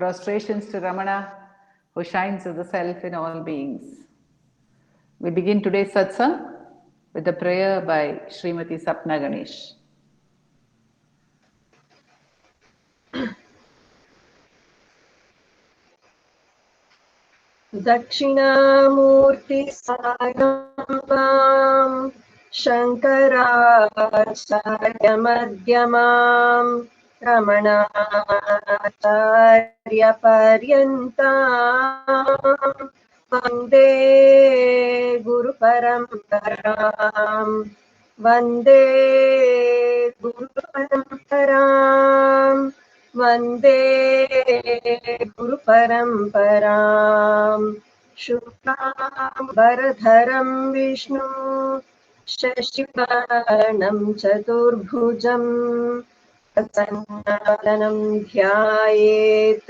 prostrations to Ramana, who shines as the self in all beings. We begin today's Satsangh with a prayer by Srimati Sapna Ganesh. Dakshinamurti Sarambam Shankaracharya Madhyamam Ramanacharya Paryantam Vande Guru Paramparam Vande Guru Paramparam Vande Guru Paramparam Shuklam Bharadharam Vishnu Shashivarnam Chaturbhujam Prasannavanam Dhyayet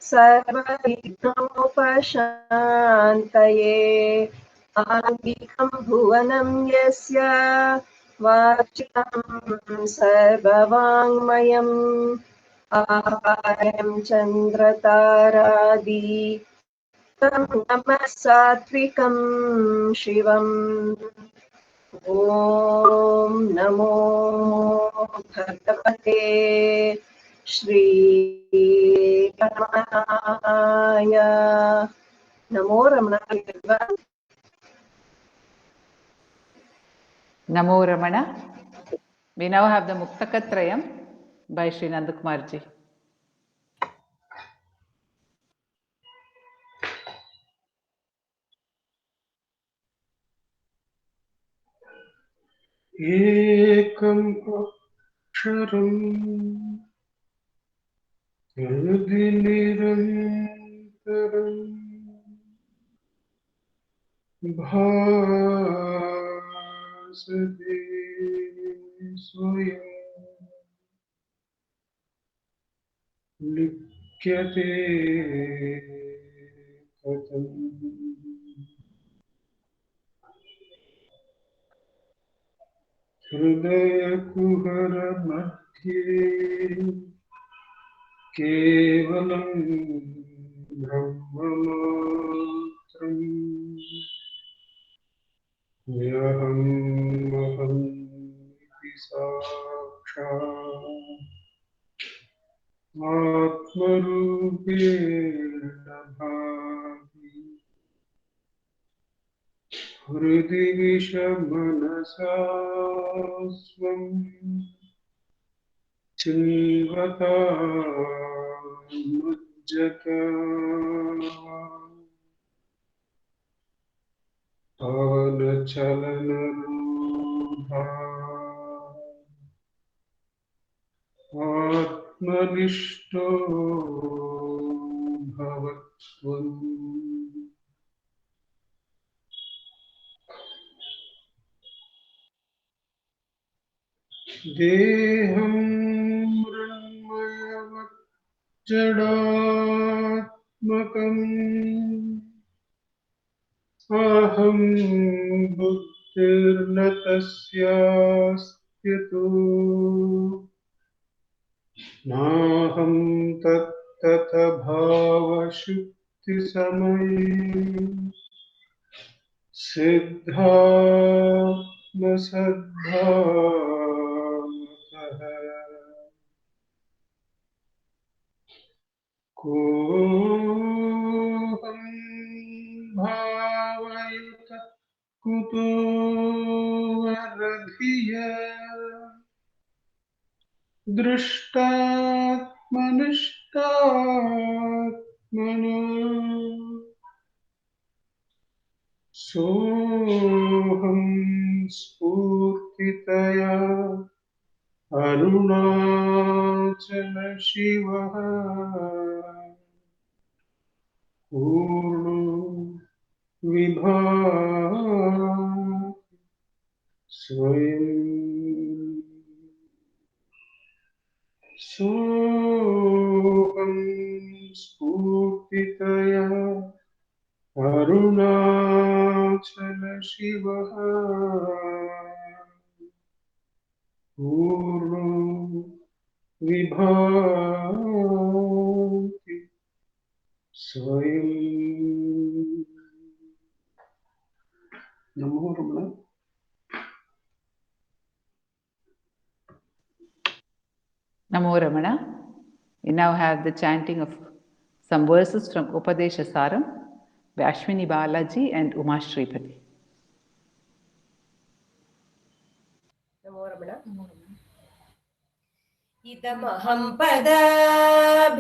Sarvavignopashantaye Angikam Bhuvanam Yasya Vachikam Sarvavangmayam Ayam Chandrataradi Tam Namah Satvikam Shivam Om Namo Bhagavate Shri Ramanaya Namo Ramana. Namo Ramana. We now have the Muktakatrayam by Sri Nandakumarji. Ekam aksharam hृदि निरन्तरं भासते स्वयं लिख्यते कथम् हृदयकुहर मध्ये केवलं ब्रह्ममात्रम् यहमहमिति साक्षात् आत्मरूपेण भाति हृदि विषमनसा स्वं चिन्वता मुज्जता आनचलनरूढा आत्मनिष्ठो भवत्वम् देहं मृण्मयवत् जडात्मकम् अहं बुद्धिर्न तस्यास्त्यतो नाहं तत्तथ भावशुद्धिसमये सिद्धात्मसद्भावतः कोऽहं भावयुत कुतो वरधिया दृष्टात्मनिष्टात्मना सोऽहं स्फूर्तितया अरुणाचल शिवः पूर्णो विभाति स्वयम् सोऽहं स्फूर्तितया अरुणाचल शिवः पूर्णो विभाति Swayam. Namo Ramana. Namo Ramana. We now have the chanting of some verses from Upadesha Saram by Ashwini Balaji and Uma Shripati. नमो रमण इदमहं पदाभिक्यमन्वहम्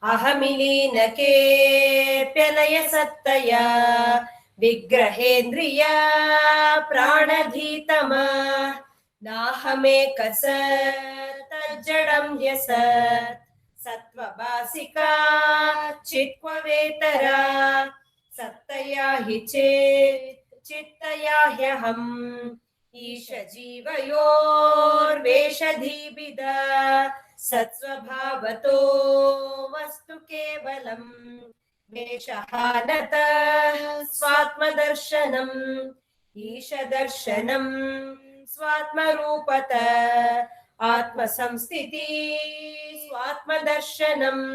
अहमिलीनकेऽप्यलयसत्तया विग्रहेन्द्रिया प्राणधीतम नाहमेकसत्तज्जडं ह्यसत् सत्त्वभासिका चित्त्ववेतरा सत्तया हि चेत् चित्तया ह्यहम् ईशजीवयोर्वेषधीभिदा सत्स्वभावतो वस्तु केवलम् वेषहानत स्वात्मदर्शनम् ईशदर्शनम् स्वात्मरूपत आत्मसंस्थिति स्वात्मदर्शनम्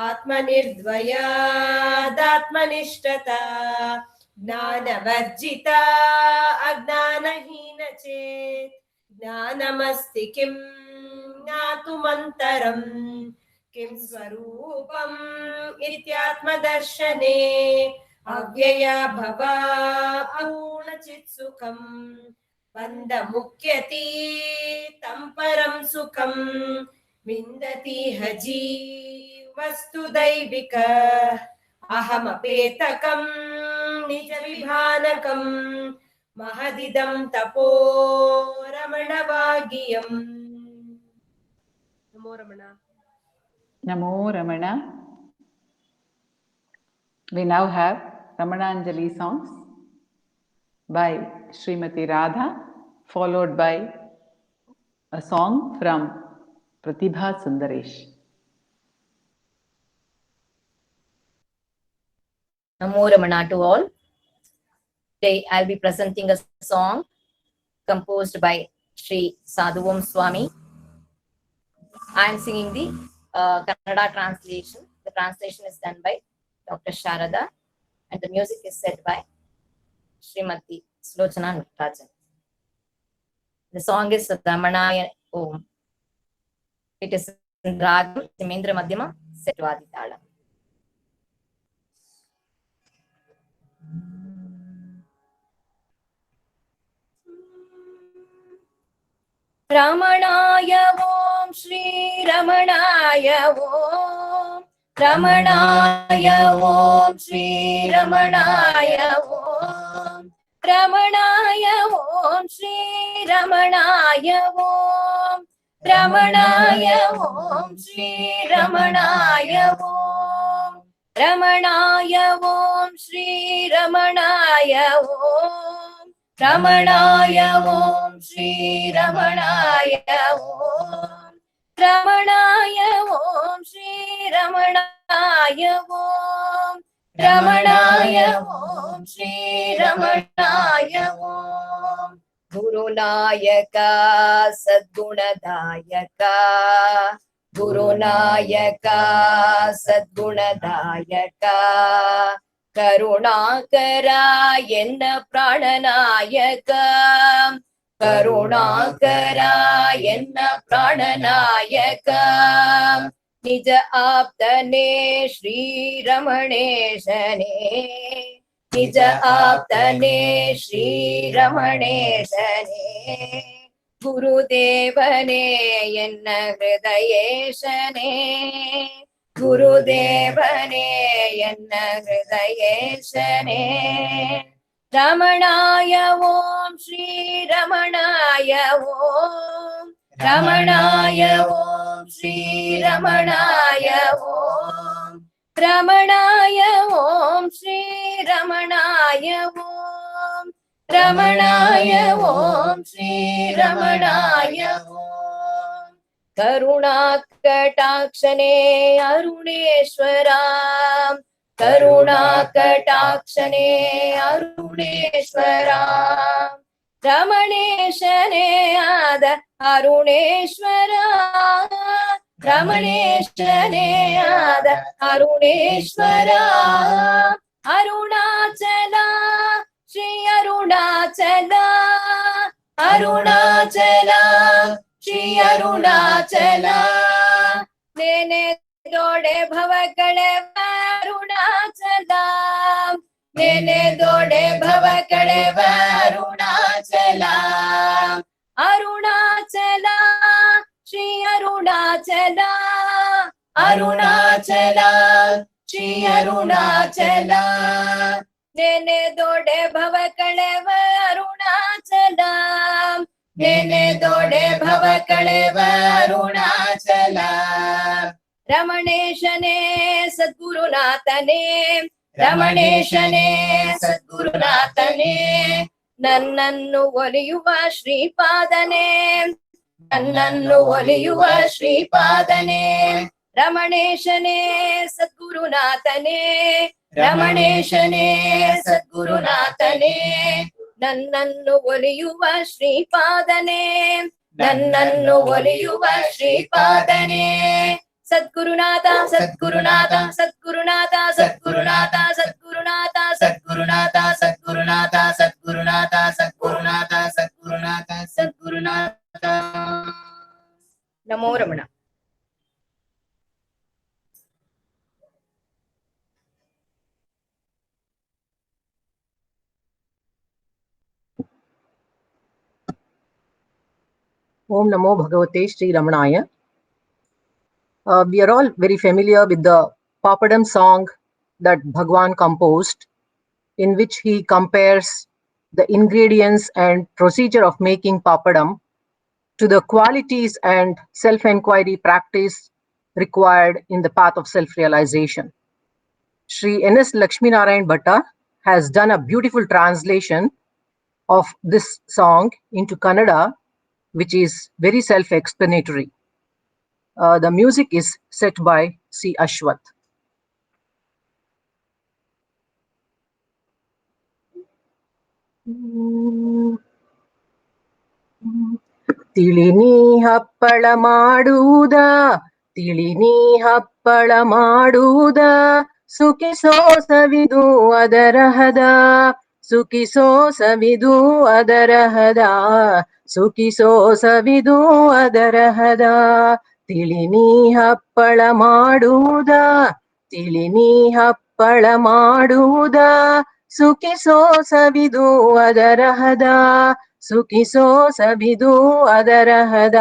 आत्मनिर्द्वयादात्मनिष्ठता ज्ञानवर्जिता अज्ञानहीन चेत् ज्ञानमस्ति किं ज्ञातुमन्तरम् किं स्वरूपम् इत्यात्मदर्शने अव्यया भवा अपूर्णचित्सुखम् बन्धमुख्यति तं परं सुखम् विन्दतीह जीवस्तु अहमपेतकम् निजविभानकम् महदिदं तपो रमणवागियम् नमो रमण Namo Ramana. We now have Ramananjali songs by Srimati Radha, followed by a song from Pratibha Sundaresh. Namo Ramana to all. Today I'll be presenting a song composed by Sri Sadhuvam Swami. I am singing the Kannada translation. The translation is done by Dr. Sharada and the music is set by Srimati Slochana Nutarajan. The song is Ramanaya Om. It is in Ragam Simendra Madhyama Setvadi Talam. Ramanaya Om Shri Ramanaya Om Ramanaya Om Shri Ramanaya Om Ramanaya Om Shri Ramanaya Om Ramanaya Om Shri Ramanaya Om Ramanaya Om Shri Ramanaya Om Ramanaya Om Shri Ramanaya Om Ramanaya Om Shri Ramanaya Om Ramanaya Om Shri Ramanaya Om Guru Nayaka Sadgunadayaka Guru Nayaka Sadgunadayaka Karunakara Yenna Prananayaka Karunakara Yenna Prananayaka Nija Aptane Shri Ramaneshane Nija Aptane Shri Ramaneshane Gurudevane Yenna Hridayeshane Gurudevane Yenna Hridayeshane Ramanaya Om Shri Ramanaya Om Ramanaya Om Shri Ramanaya Om Ramanaya Om Shri Ramanaya Om Ramanaya Om Shri Ramanaya Om Karunakatakshane Aruneshwara Karunakatakshane Aruneshwara Ramaneshane Ada Aruneshwara ರಮಣೇಶನೇ ಆದ ಅರುಣೇಶ್ವರ ಅರುಣಾಚಲ ಶ್ರೀ ಅರುಣಾಚಲ ಅರುಣಾಚಲ ಶ್ರೀ ಅರುಣಾಚಲ ನೇನೆ ದೊಡೆ ಭವ ಕಳೆವ ಅರುಣಾಚಲ ನೇನೆ ದೊಡೆ ಭವ ಕಳೆವ ಅರುಣಾಚಲ ಅರುಣಾಚಲ ಶ್ರೀ ಅರುಣಾಚಲ ಅರುಣಾಚಲ ಶ್ರೀ ಅರುಣಾಚಲ ನೇನೆ ದೊಡೆ ಭವ ಕಳೆವ ಅರುಣಾಚಲ ನೇನೆ ದೊಡೆ ಭವ ಕಳೆವ ಅರುಣಾಚಲ ರಮಣೇಶನೇ ಸದ್ಗುರುನಾಥನೇ ರಮಣೇಶನೇ ಸದ್ಗುರುನಾಥನೇ ನನ್ನನ್ನು ಒಲಿಯುವ ಶ್ರೀಪಾದನೇ ನನ್ನನ್ನು ಒಲಿಯುವ ಶ್ರೀಪಾದನೇ ರಮಣೇಶನೇ ಸದ್ಗುರುನಾಥನೇ ರಮಣೇಶನೇ ಸದ್ಗುರುನಾಥನೇ ನನ್ನನ್ನು ಒಲಿಯುವ ಶ್ರೀಪಾದನೇ ನನ್ನನ್ನು ಒಲಿಯುವ ಶ್ರೀಪಾದನೇ ಸದ್ಗುರುನಾಥ ಸದ್ಗುರುನಾಥ ಸದ್ಗುರುನಾಥ ಸದ್ಗುರುನಾಥ ಸದ್ಗುರುನಾಥ ಸದ್ಗುರುನಾಥ ಸದ್ಗುರುನಾಥ ಸದ್ಗುರುನಾಥ ಸದ್ಗುರುನಾಥ ಸದ್ಗುರುನಾಥ ಸದ್ಗುರುನಾಥ ನಮೋ Ramana. Om Namo Bhagavate Sri Ramanaya. We are all very familiar with the Papadam song that Bhagwan composed, in which he compares the ingredients and procedure of making Papadam to the qualities and self-enquiry practice required in the path of self-realization. Sri N.S. Lakshminarayan Bhatta has done a beautiful translation of this song into Kannada, which is very self-explanatory. The music is set by C. Ashwath. ತಿಳಿನಿ ಹಪ್ಪಳ ಮಾಡುವುದ ತಿಳಿನಿ ಹಪ್ಪಳ ಮಾಡುವುದ ಸುಖಿಸೋ ಸವಿದು ಅದರ ಹದ ಸುಖಿಸೋ ಸವಿದು ಅದರ ಹದ ಸುಖಿಸೋ ಸವಿದು ಅದರ ಹದ ತಿಳಿನಿ ಹಪ್ಪಳ ಮಾಡುವುದ ತಿಳಿನಿ ಹಪ್ಪಳ ಮಾಡುವುದ ಸುಖಿಸೋ ಸವಿದು ಅದರ ಹದ ಸುಖಿಸೋ ಸವಿದು ಅದರ ಹದ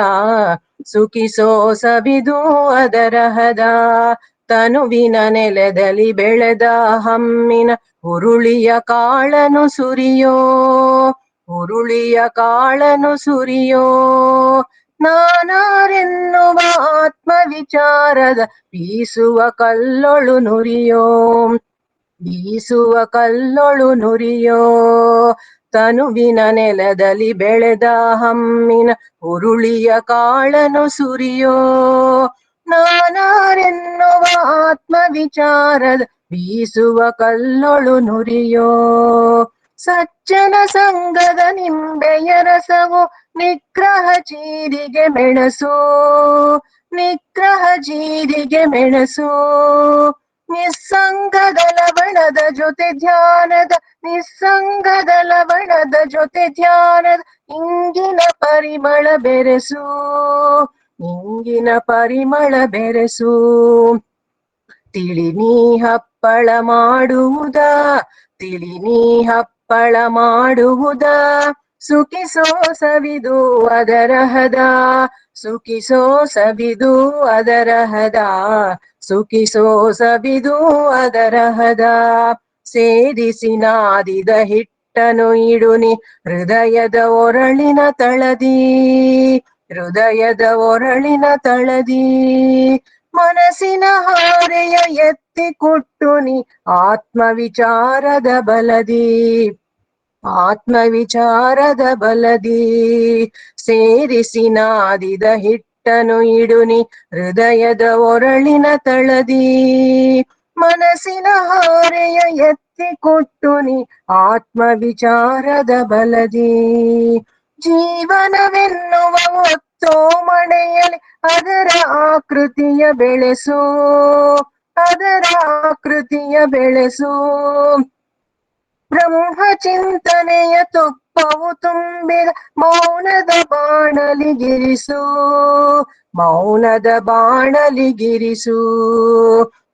ಸುಖಿಸೋ ಸವಿದು ಅದರ ಹದ ತನುವಿನ ನೆಲದಲ್ಲಿ ಬೆಳೆದ ಹಮ್ಮಿನ ಹುರುಳಿಯ ಕಾಳನು ಸುರಿಯೋ ಹುರುಳಿಯ ಕಾಳನು ಸುರಿಯೋ ನಾನಾರೆನ್ನುವ ಆತ್ಮ ವಿಚಾರದ ಬೀಸುವ ಕಲ್ಲೊಳು ನುರಿಯೋ ಬೀಸುವ ಕಲ್ಲೊಳು ನುರಿಯೋ ತನುವಿನ ನೆಲದಲ್ಲಿ ಬೆಳೆದ ಹಮ್ಮಿನ ಹುರುಳಿಯ ಕಾಳನು ಸುರಿಯೋ ನಾನಾರೆನ್ನುವ ಆತ್ಮ ವಿಚಾರದ ಬೀಸುವ ಕಲ್ಲೊಳು ನುರಿಯೋ ಸಜ್ಜನ ಸಂಗದ ನಿಂಬೆಯ ರಸವು ನಿಗ್ರಹ ಜೀರಿಗೆ ಮೆಣಸು ನಿಗ್ರಹ ಜೀರಿಗೆ ಮೆಣಸು ನಿಸ್ಸಂಗದ ಲವಣದ ಜೊತೆ ಧ್ಯಾನದ ನಿಸ್ಸಂಗದ ಲವಣದ ಜೊತೆ ಧ್ಯಾನದ ಇಂಗಿನ ಪರಿಮಳ ಬೆರೆಸು ಇಂಗಿನ ಪರಿಮಳ ಬೆರೆಸು ತಿಳಿನಿ ಹಪ್ಪಳ ಮಾಡುವುದ ತಿಳಿನಿ ಹಪ್ಪಳ ಮಾಡುವುದ ಸುಖಿಸೋ ಸವಿದು ಅದರ ಹದ ಸುಖಿಸೋ ಸವಿದು ಅದರ ಹದ ಸುಖಿಸೋ ಸವಿದು ಅದರ ಹದ ಸೇರಿಸಿ ನಾದಿದ ಹಿಟ್ಟನು ಇಡುನಿ ಹೃದಯದ ಒರಳಿನ ತಳದಿ ಹೃದಯದ ಒರಳಿನ ತಳದಿ ಮನಸ್ಸಿನ ಹಾರೆಯ ಎತ್ತಿ ಕುಟ್ಟುನಿ ಆತ್ಮವಿಚಾರದ ಬಲದಿ ಆತ್ಮವಿಚಾರದ ಬಲದಿ ಸೇರಿಸಿ ನಾದಿದ ಹಿಟ್ಟನು ಇಡುನಿ ಹೃದಯದ ಒರಳಿನ ತಳದಿ ಮನಸ್ಸಿನ ಹಾರೆಯ ಎತ್ತಿ ಕುಟ್ಟುನಿ ಆತ್ಮವಿಚಾರದ ಬಲದಿ ಜೀವನವೆನ್ನುವ ತೋಮಣೆಯಲ್ಲಿ ಅದರ ಆಕೃತಿಯ ಬೆಳೆಸು, ಅದರ ಆಕೃತಿಯ ಬೆಳೆಸು. ಬ್ರಹ್ಮ ಚಿಂತನೆಯ ತುಪ್ಪವು ತುಂಬಿದ ಮೌನದ ಬಾಣಲಿಗಿರಿಸು, ಮೌನದ ಬಾಣಲಿಗಿರಿಸು.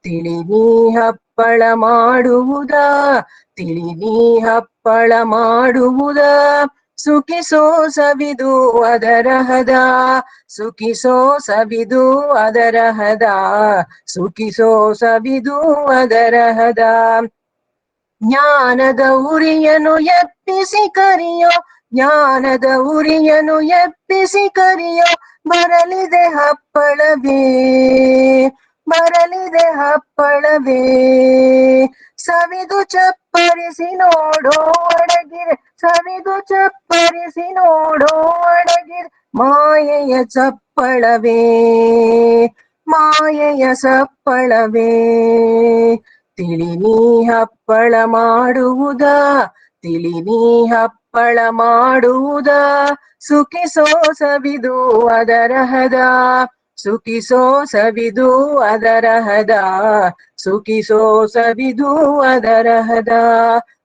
ತಿಳಿ ನೀ ಹಪ್ಪಳ ಮಾಡುವುದ, ತಿಳಿ ನೀ ಹಪ್ಪಳ ಮಾಡುವುದ. ಸುಖಿಸೋ ಸವಿದು ಅದರ ಹದ, ಸುಖಿಸೋ ಸವಿದು ಅದರ ಹದ, ಸುಖಿಸೋ ಸವಿದು ಅದರ ಹದ. ಜ್ಞಾನದ ಉರಿಯನು ಎಪ್ಪಿಸಿ ಕರಿಯೋ, ಜ್ಞಾನದ ಉರಿಯನು ಎಪ್ಪಿಸಿ ಕರಿಯೋ. ಬರಲಿದೆ ಹಪ್ಪಳವೇ, ಬರಲಿದೆ ಹಪ್ಪಳವೇ. ಸವಿದು ಚಪ್ಪರಿಸಿ ನೋಡೋ ಅಡಗಿರೆ, ಸವಿದು ಚಪ್ಪರಿಸಿ ನೋಡೋ ಅಡಗಿರೆ. ಮಾಯೆಯ ಚಪ್ಪಳವೇ, ಮಾಯೆಯ ಸಪ್ಪಳವೇ. ತಿಳಿ ನೀ ಹಪ್ಪಳ ಮಾಡುವುದ, ತಿಳಿ ನೀ ಹಪ್ಪಳ ಮಾಡುವುದ. ಸುಖಿಸೋ ಸವಿದು ಅದರ ಹದ, ಸುಖಿಸೋ ಸವಿದು ಅದರ ಹದ, ಸುಖಿಸೋ ಸವಿದು ಅದರ ಹದ,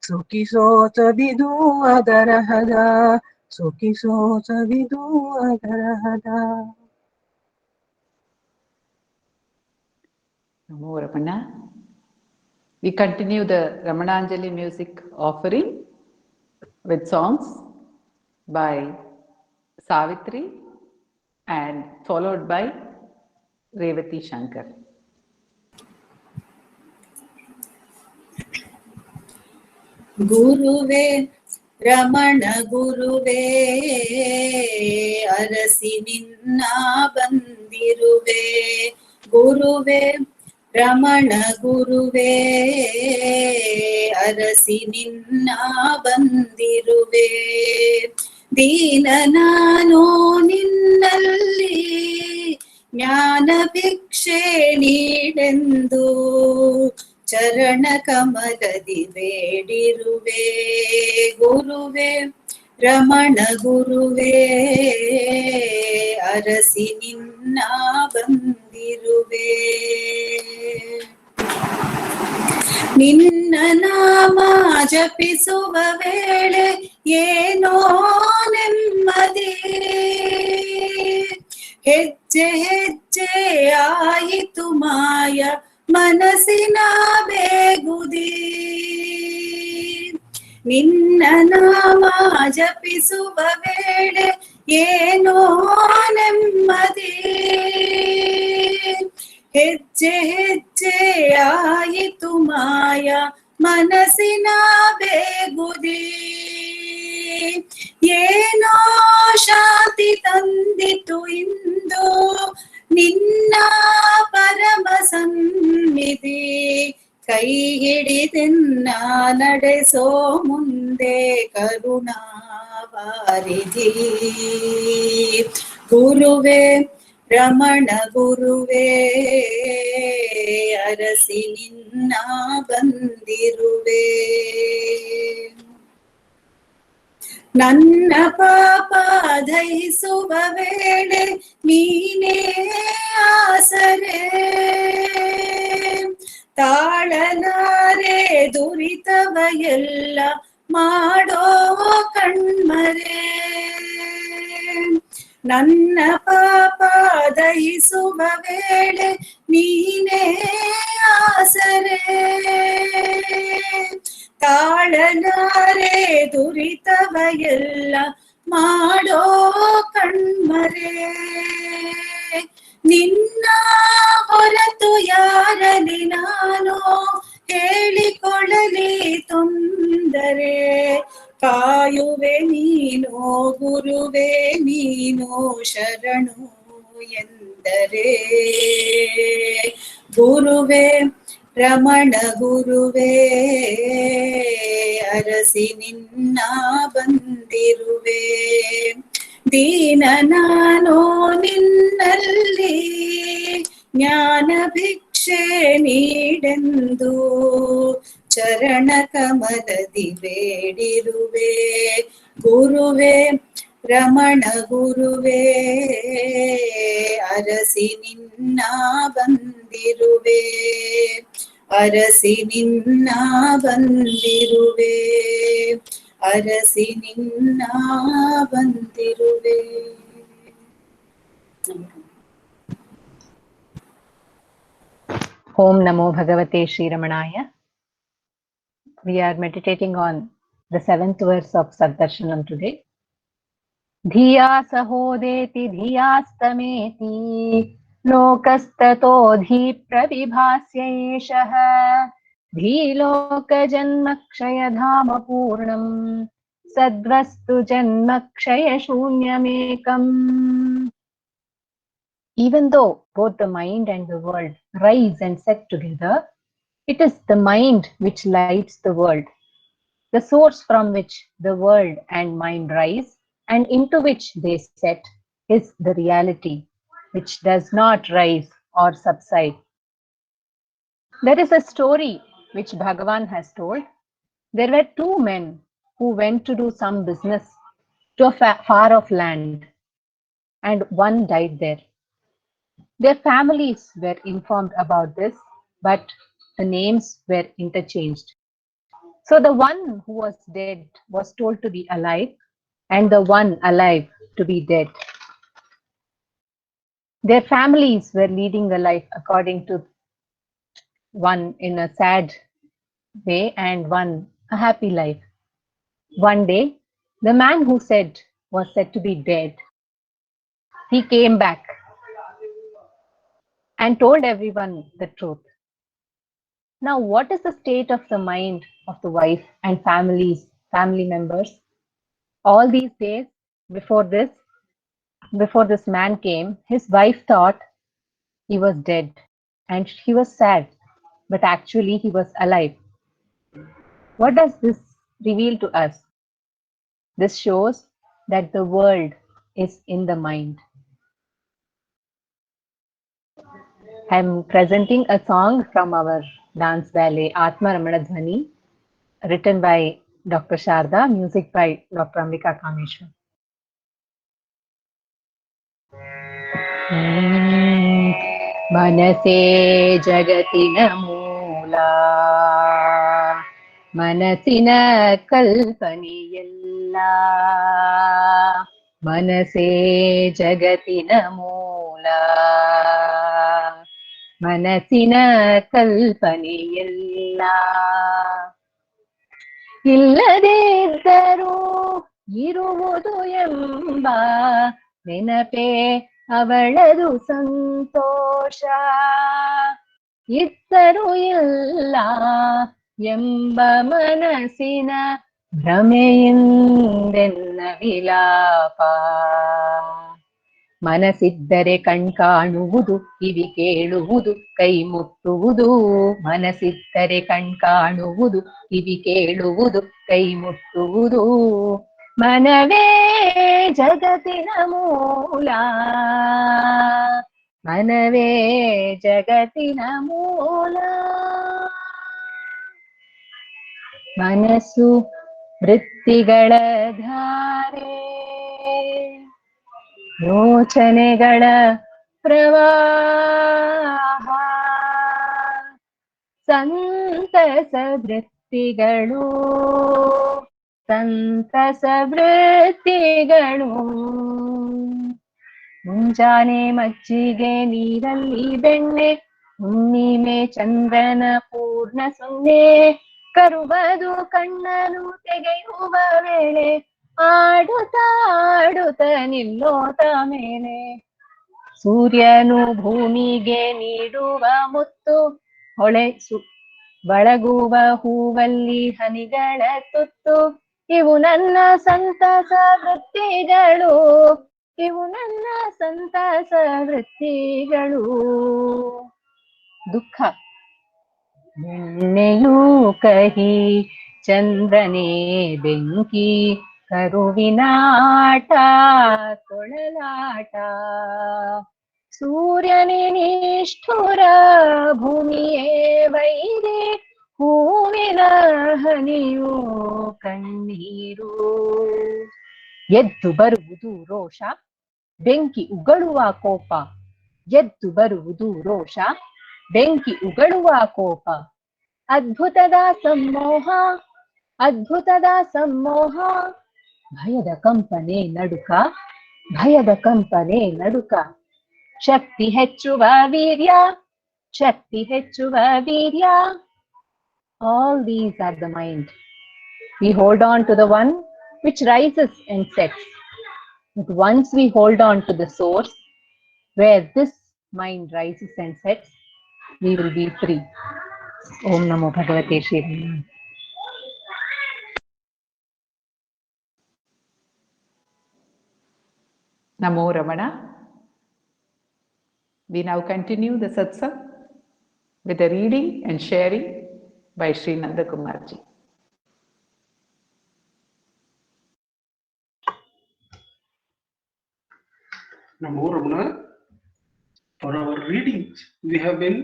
ಸುಖಿಸೋ ಸವಿದು ಅದರ ಹದ, ಸುಖಿಸೋ ಸವಿದು ಅದರ ಹದ. Namo Ramana. We continue the Ramananjali music offering with songs by Savitri and followed by Revati Shankar. ಗುರುವೇ ರಮಣ ಗುರುವೇ, ಅರಸಿ ನಿನ್ನ ಬಂದಿರುವೆ. ಗುರುವೇ ರಮಣ ಗುರುವೇ, ಅರಸಿ ನಿನ್ನ ಬಂದಿರುವೆ. ದೀನ ನಾನು ನಿನ್ನಲ್ಲಿ ಜ್ಞಾನ ಭಿಕ್ಷೆ ನೀಡೆಂದು ಚರಣ ಕಮಲದಿ ಬೇಡಿರುವೆ. ಗುರುವೇ ರಮಣ ಗುರುವೇ, ಅರಸಿ ನಿನ್ನ ಬಂದಿರುವೆ. ನಿನ್ನ ನಾಮ ಜಪಿಸುವ ವೇಳೆ ಏನೋ ನೆಮ್ಮದಿ, ಹೆಜ್ಜೆ ಹೆಜ್ಜೆ ಆಯಿತು ಮಾಯ ಮನಸ್ಸಿನ ಬೇಗುದಿ. ನಿನ್ನ ನಾಮ ಜಪಿಸುವ ವೇಳೆ ಏನೋ ನೆಮ್ಮದಿ, ಹೆಜ್ಜೆ ಹೆಜ್ಜೆ ಆಯಿತು ಮಾಯ ಮನಸ್ಸಿನ ಬೇಗುದಿ. ಏನೋ ಶಾಂತಿ ತಂದಿತು ಇಂದು ನಿನ್ನ ಪರಮ ಸನ್ನಿಧಿ. ಕೈ ಹಿಡಿದೆನ್ನ ನಡೆಸೋ ಮುಂದೆ ಕರುಣಾವಾರಿಧಿ. ಗುರುವೇ ರಮಣ ಗುರುವೇ, ಅರಸಿ ನಿನ್ನ ಬಂದಿರುವೆ. ನನ್ನ ಪಾಪ ದಹಿಸುವ ವೇಳೆ ನೀನೇ ಆಸರೆ, ತಾಳಲಾರೆ ದುರಿತವ ಎಲ್ಲ ಮಾಡೋ ಕಣ್ಮರೆ. ನನ್ನ ಪಾಪ ದಹಿಸುವ ವೇಳೆ ನೀನೇ ಆಸರೆ, ತಾಳಲಾರೆ ದುರಿತವ ಎಲ್ಲ ಮಾಡೋ ಕಣ್ಮರೆ. ನಿನ್ನ ಹೊರತು ಯಾರಲಿ ನಾನು ಹೇಳಿಕೊಳ್ಳಲಿ ತೊಂದರೆ. ಕಾಯುವೆ ನೀನು ಗುರುವೇ ನೀನು ಶರಣು ಎಂದರೆ. ಗುರುವೇ ರಮಣ ಗುರುವೇ, ಅರಸಿ ನಿನ್ನ ಬಂದಿರುವೆ. ದೀನ ನಾನು ನಿನ್ನಲ್ಲಿ ಜ್ಞಾನ ಭಿಕ್ಷೆ ನೀಡೆಂದು ಚರಣ ಕಮಲದಿ ಬೇಡಿರುವೆ. ಗುರುವೇ ರಮಣ ಗುರುವೇ ಅರಸಿ ನಿನ್ನ ಬಂದಿರುವೆ ಅರಸಿ ನಿನ್ನ ಬಂದಿರುವೆ ಅರಸಿ ನಿನ್ನ ಬಂದಿರುವೆ. Om Namo Bhagavate Sri Ramanaya. We are meditating on the 7th verse of Saddarshanam today. Dhiya sahodeti dhiyastameti lokastato dhi prabhibhasyeshah dhiloka janmakshaya dhama purnam sadvastu janmakshaya shunyamekam. Even though both the mind and the world rise and set together, it is the mind which lights the world. The source from which the world and mind rise and into which they set is the reality which does not rise or subside. There is a story which Bhagavan has told. There were two men who went to do some business to a far off land, and one died there. Their families were informed about this, but the names were interchanged. So the one who was dead was told to be alive, and the one alive to be dead. Their families were leading a life according to one in a sad way and one a happy life. One day, the man who was said to be dead, he came back and told everyone the truth. Now, what is the state of the mind of the wife and family members? All these days before this man came, his wife thought he was dead and he was sad, but actually he was alive. What does this reveal to us? This shows that the world is in the mind. I am presenting a song from our dance ballet Atman Dhvani, written by Dr. Sharda, music by Dr. Ambika Kameshwar. मनसे जगति न मूला मनसिन कल्पनेयल्ल मनसे जगति न मूला मनसिन कल्पನೆಯಲ್ಲ ಇಲ್ಲದೇ ಇದ್ದರೂ ಇರುವುದು ಎಂಬ ನೆನಪೇ ಅವಳದು ಸಂತೋಷ ಇದ್ದರೂ ಇಲ್ಲ ಎಂಬ ಮನಸ್ಸಿನ ಭ್ರಮೆಯಿಂದೆನ್ನ ವಿಲಾಪ ಮನಸ್ಸಿದ್ದರೆ ಕಣ್ಕಾಣುವುದು ಕಿವಿ ಕೇಳುವುದು ಕೈ ಮುಟ್ಟುವುದು ಮನಸ್ಸಿದ್ದರೆ ಕಣ್ಕಾಣುವುದು ಕಿವಿ ಕೇಳುವುದು ಕೈ ಮುಟ್ಟುವುದು ಮನವೇ ಜಗತ್ತಿನ ಮೂಲ ಮನವೇ ಜಗತ್ತಿನ ಮೂಲ ಮನಸ್ಸು ವೃತ್ತಿಗಳ ಧಾರೆ ಯೋಚನೆಗಳ ಪ್ರವಾಹ ಸಂತಸ ವೃತ್ತಿಗಳು ಸಂತಸ ವೃತ್ತಿಗಳು ಮುಂಜಾನೆ ಮಜ್ಜಿಗೆ ನೀರಲ್ಲಿ ಬೆಣ್ಣೆ ಹುಣ್ಣಿಮೆ ಚಂದ್ರನ ಪೂರ್ಣ ಸೊನ್ನೆ ಕರುಬದು ಕಣ್ಣನು ತೆಗೆಯುವ ವೇಳೆ ಆಡುತ್ತಾ ಆಡುತ್ತಾ ನಿಲ್ಲೋತ ಮೇಲೆ ಸೂರ್ಯನು ಭೂಮಿಗೆ ನೀಡುವ ಮುತ್ತು ಬಳಗುವ ಹೂವಲ್ಲಿ ಹನಿಗಳ ತುತ್ತು ಇವು ನನ್ನ ಸಂತಸ ವೃತ್ತಿಗಳು ಇವು ನನ್ನ ಸಂತಸ ವೃತ್ತಿಗಳು ದುಃಖ ಬೆಣ್ಣೆಯೂ ಕಹಿ ಚಂದ್ರನೇ ಬೆಂಕಿ ಕರುವಿನ ಆಟ ತೊಳಲಾಟ ಸೂರ್ಯನೇ ನಿಷ್ಠುರ ಭೂಮಿಯೇ ವೈರಿ ಹೂವಿನ ಹನಿಯು ಕಣ್ಣೀರು ಎದ್ದು ಬರುವುದು ರೋಷ, ಬೆಂಕಿ ಉಗಳುವ ಕೋಪ. ಎದ್ದು ಬರುವುದು ರೋಷ, ಬೆಂಕಿ ಉಗಳುವ ಕೋಪ. ಅದ್ಭುತದ ಸಮ್ಮೋಹ, ಅದ್ಭುತದ ಸಮ್ಮೋಹ. ಭಯದ ಕಂಪನೆ ನಡುಕ, ಭಯದ ಕಂಪನೆ ನಡುಕ. ಶಕ್ತಿ ಹೆಚ್ಚುವ ವೀರ್ಯ, ಶಕ್ತಿ ಹೆಚ್ಚುವ urea. All these are the mind. We hold on to the one which rises and sets. But once we hold on to the source, where this mind rises and sets, we will be free. Om Namo Bhagavate Shri Ramaya. Namo Ramana. We now continue the satsang with a reading and sharing by Sri Nanda Kumarji. Namo Ramana. For our readings, we have been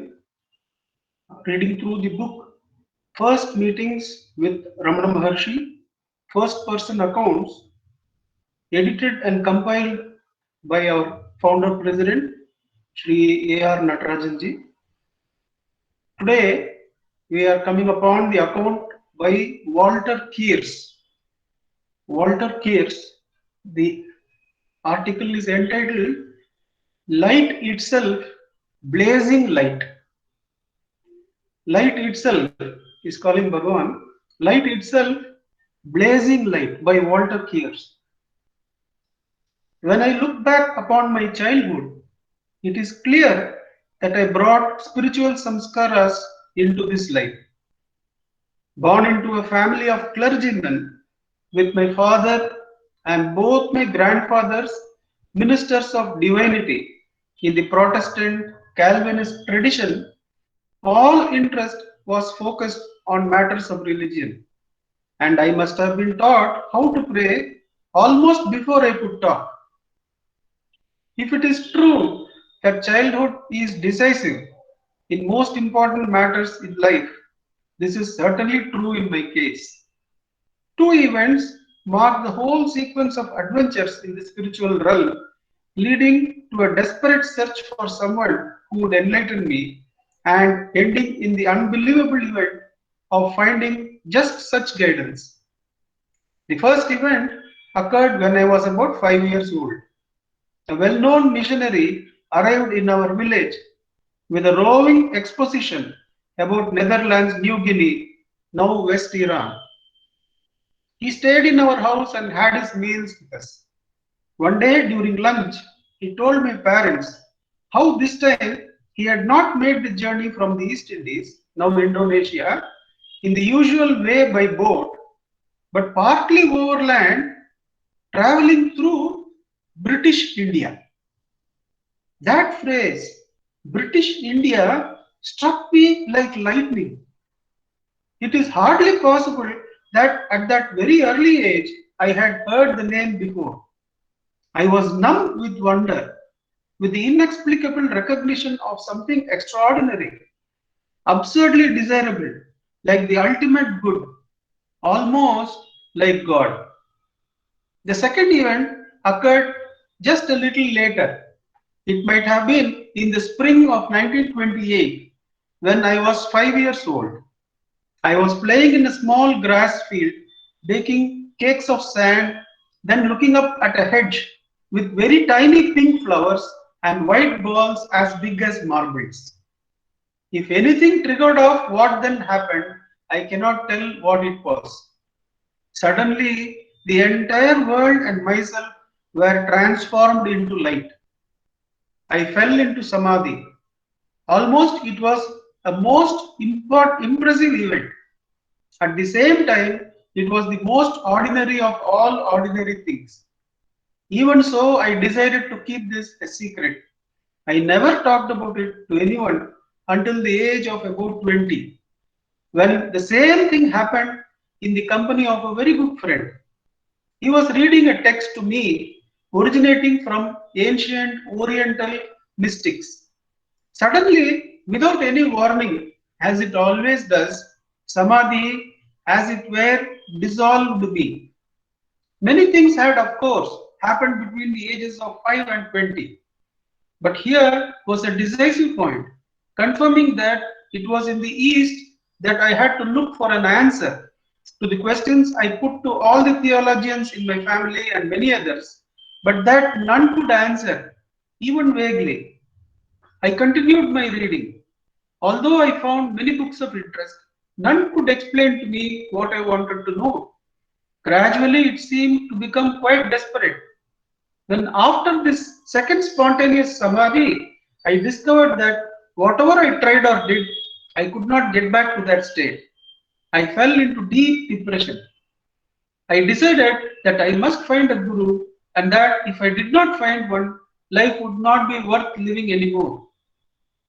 reading through the book First Meetings with Ramana Maharshi, first person accounts, edited and compiled by our founder president, Sri A.R. Natarajanji. Today, we are coming upon the account by Walter Kears. Walter Kears, the article is entitled Light Itself, Blazing Light. Light itself is calling Bhagavan. Light itself, Blazing Light by Walter Kears. When I look back upon my childhood, it is clear that I brought spiritual samskaras into this life. Born into a family of clergymen, with my father and both my grandfathers ministers of divinity in the Protestant Calvinist tradition, all interest was focused on matters of religion, and I must have been taught how to pray almost before I could talk. If it is true that childhood is decisive in most important matters in life, this is certainly true in my case. Two events mark the whole sequence of adventures in the spiritual realm, leading to a desperate search for someone who would enlighten me, and ending in the unbelievable event of finding just such guidance. The first event occurred when I was about 5 years old. A well-known missionary arrived in our village with a roving exposition about Netherlands, New Guinea, now West Iran. He stayed in our house and had his meals with us. One day during lunch, he told my parents how this time he had not made the journey from the East Indies, now Indonesia, in the usual way by boat, but partly overland, traveling through British India. That phrase, British India, struck me like lightning. It is hardly possible that at that very early age I had heard the name before. I was numb with wonder, with the inexplicable recognition of something extraordinary, absurdly desirable, like the ultimate good, almost like God. The second event occurred just a little later. It might have been in the spring of 1928, when I was 5 years old. I was playing in a small grass field, baking cakes of sand, then looking up at a hedge with very tiny pink flowers and white balls as big as marbles. If anything triggered off what then happened, I cannot tell what it was. Suddenly, the entire world and myself were transformed into light. I fell into samadhi. Almost it was a most impressive event. At the same time, it was the most ordinary of all ordinary things. Even so, I decided to keep this a secret. I never talked about it to anyone until the age of about 20, when the same thing happened in the company of a very good friend. He was reading a text to me originating from ancient Oriental mystics. Suddenly, without any warning, as it always does, samadhi, as it were, dissolved me. Many things had, of course, happened between the ages of 5 and 20. But here was a decisive point, confirming that it was in the East that I had to look for an answer to the questions I put to all the theologians in my family and many others, but that none could answer, even vaguely. I continued my reading. Although I found many books of interest, none could explain to me what I wanted to know. Gradually, it seemed to become quite desperate. Then, after this second spontaneous samadhi, I discovered that whatever I tried or did, I could not get back to that state. I fell into deep depression. I decided that I must find a guru and that if I did not find one, life would not be worth living anymore.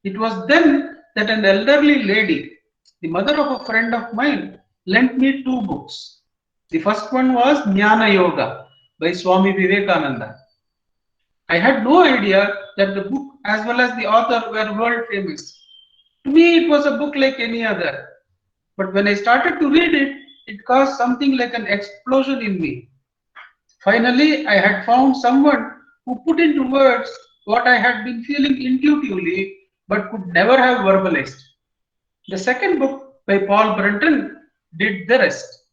It was then that an elderly lady, the mother of a friend of mine, lent me two books. The first one was Jnana Yoga by Swami Vivekananda. I had no idea that the book as well as the author were world famous. To me, it was a book like any other. But when I started to read it, it caused something like an explosion in me. Finally, I had found someone who put into words what I had been feeling intuitively but could never have verbalized. The second book by Paul Brunton did the rest.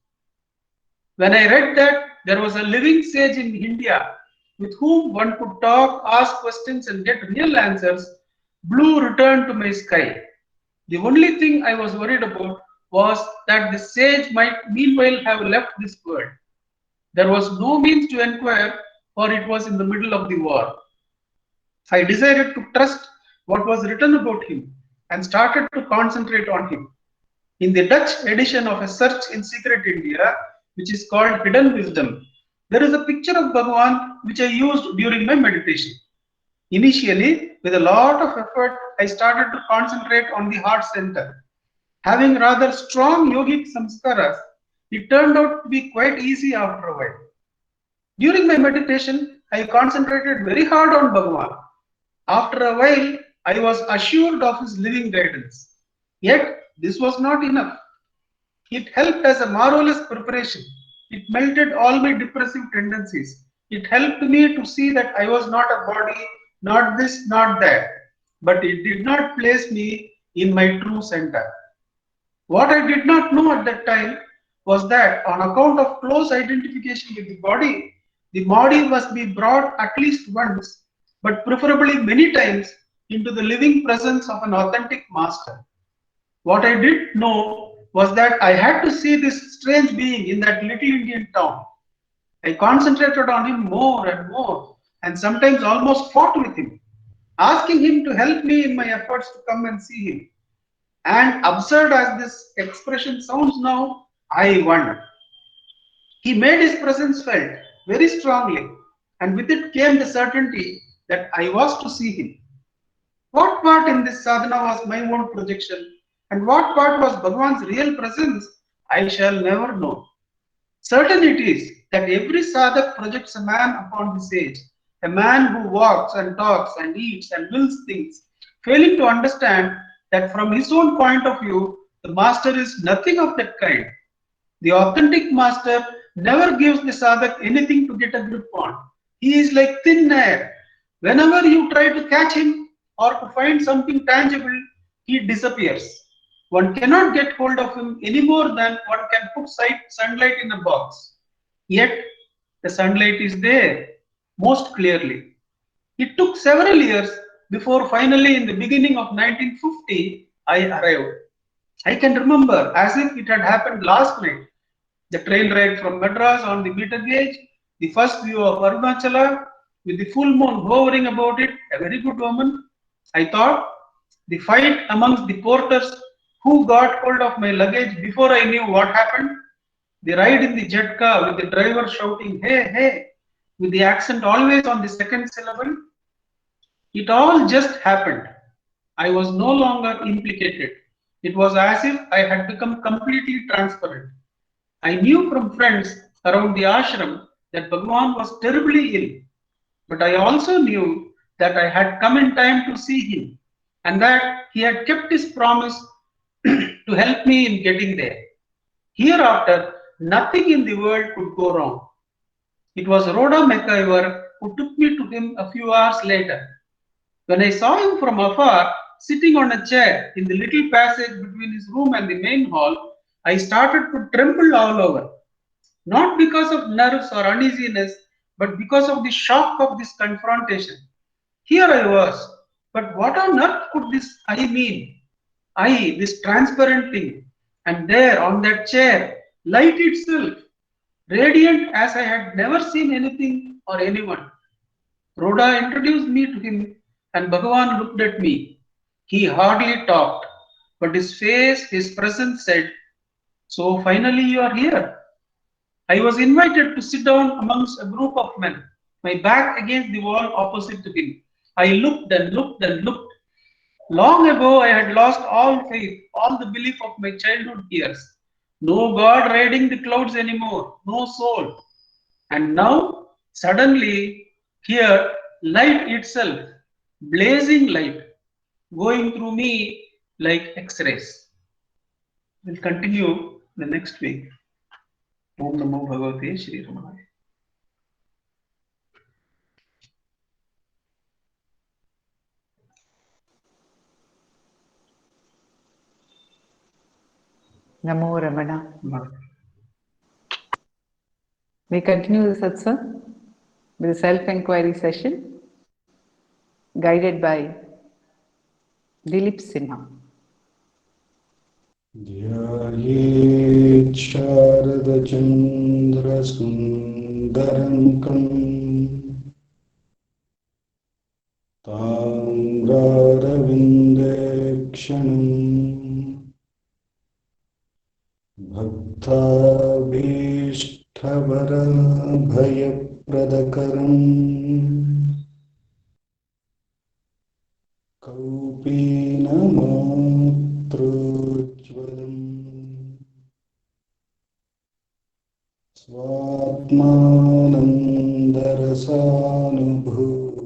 When I read that there was a living sage in India with whom one could talk, ask questions, and get real answers, blue returned to my sky. The only thing I was worried about was that the sage might meanwhile have left this world. There was no means to inquire, for it was in the middle of the war. I decided to trust what was written about him and started to concentrate on him. In the Dutch edition of A Search in Secret India, which is called Hidden Wisdom, there is a picture of Bhagwan which I used during my meditation. Initially, with a lot of effort, I started to concentrate on the heart center. Having rather strong yogic samskaras, it turned out to be quite easy after a while. During my meditation, I concentrated very hard on Bhagwan. After a while, I was assured of his living guidance. Yet, this was not enough. It helped as a marvelous preparation. It melted all my depressive tendencies. It helped me to see that I was not a body, not this, not that. But it did not place me in my true center. What I did not know at that time was that on account of close identification with the body must be brought at least once, but preferably many times, into the living presence of an authentic master. What I did know was that I had to see this strange being in that little Indian town. I concentrated on him more and more, and sometimes almost fought with him, asking him to help me in my efforts to come and see him. And absurd as this expression sounds now, I won. He made his presence felt very strongly, and with it came the certainty that I was to see him. What part in this sadhana was my own projection, and what part was Bhagwan's real presence, I shall never know. Certain it is that every sadhak projects a man upon the sage, a man who walks and talks and eats and wills things, failing to understand that from his own point of view, the master is nothing of that kind. The authentic master never gives the sadhak anything to get a grip on. He is like thin air. Whenever you try to catch him or to find something tangible, he disappears. One cannot get hold of him any more than one can put sunlight in a box. Yet, the sunlight is there, most clearly. It took several years before finally in the beginning of 1950, I arrived. I can remember as if it had happened last night. The train ride from Madras on the meter gauge, the first view of Arunachala, with the full moon hovering about it, a very good woman. I thought, the fight amongst the porters who got hold of my luggage before I knew what happened, the ride in the jet car with the driver shouting, hey, hey, with the accent always on the second syllable. It all just happened. I was no longer implicated. It was as if I had become completely transparent. I knew from friends around the ashram that Bhagwan was terribly ill, but I also knew that I had come in time to see him and that he had kept his promise to help me in getting there. Hereafter, nothing in the world could go wrong. It was Rhoda McIver who took me to him a few hours later. When I saw him from afar, sitting on a chair in the little passage between his room and the main hall, I started to tremble all over. Not because of nerves or uneasiness, but because of the shock of this confrontation. Here I was, but what on earth could this I mean? I, this transparent thing, and there on that chair, light itself, radiant as I had never seen anything or anyone. Rhoda introduced me to him, and Bhagavan looked at me. He hardly talked, but his face, his presence said, "So finally you are here." I was invited to sit down amongst a group of men, my back against the wall opposite to him. I looked and looked and looked. Long ago, I had lost all faith, all the belief of my childhood years. No God riding the clouds anymore, no soul. And now, suddenly, here, light itself, blazing light, going through me like X-rays. We'll continue the next week. Om Namo Bhagavate Shri Ramanaya. Namo Ramana. We continue the satsang with a self-inquiry session guided by Dilip Sinha. ध्यायेत् शारदचन्द्रसुन्दरङ्कम् ताम्रारविन्देक्षणम् भक्ताभीष्टवरभयप्रदकरम् कौपीनमात्रोज्ज्वलम्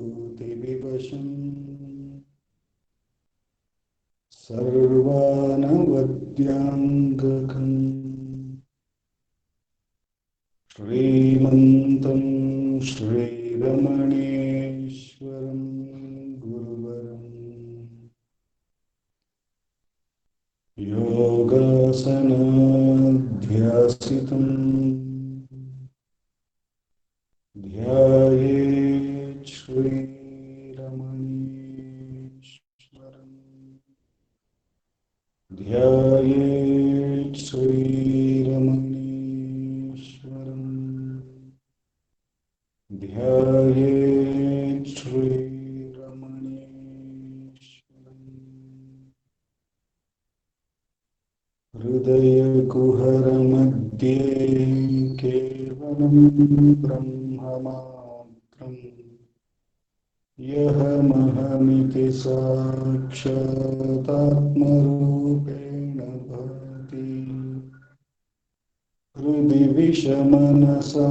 स्वात्मानन्दरसानुभूतिविवशम् सर्वानवद्याङ्गकम् श्रीमन्तं श्रीरमणेश्वरं गुरुवरम् योगासनाध्यासितं ध्यायेत् श्रीरमणेश्वरम् ध्यायेत् श्रीरमणेश्वरम् ध्यायेत् श्रीरमणेश्वरम् हृदयकुहरमध्ये केवलं ब्रह्ममात्रम् यहमहमिति साक्षादात्मरूपेण भाति हृदि विषमनसा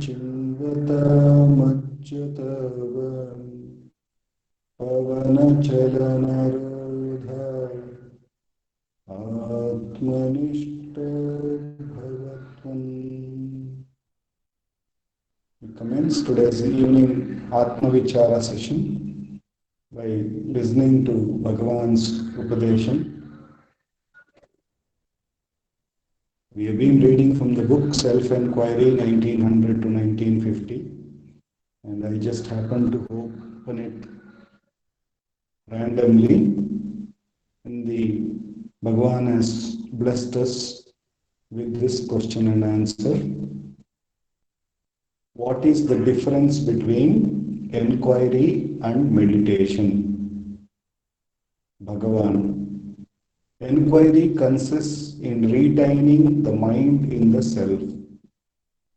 चिन्वतामच्युतव पवनचलनरोधा आत्मनिष्ठो भवत्वम्. We commence today's evening Atma Vichara session by listening to Bhagavan's Upadesham. We have been reading from the book Self-Enquiry 1900 to 1950, and I just happened to open it randomly, and Bhagavan has blessed us with this question and answer. What is the difference between enquiry and meditation? Bhagavan. Enquiry consists in retaining the mind in the self.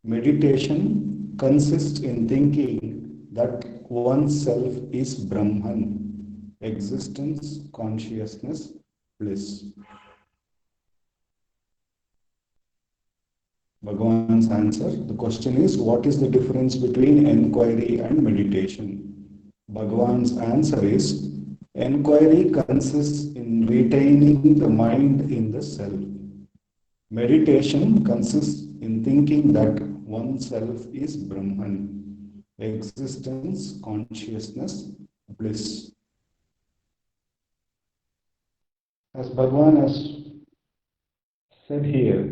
Meditation consists in thinking that oneself is Brahman, existence, consciousness, bliss. Bhagavan's answer. The question is, what is the difference between enquiry and meditation? Bhagavan's answer is, enquiry consists in retaining the mind in the self. Meditation consists in thinking that oneself is Brahman, existence, consciousness, bliss. As Bhagavan has said here,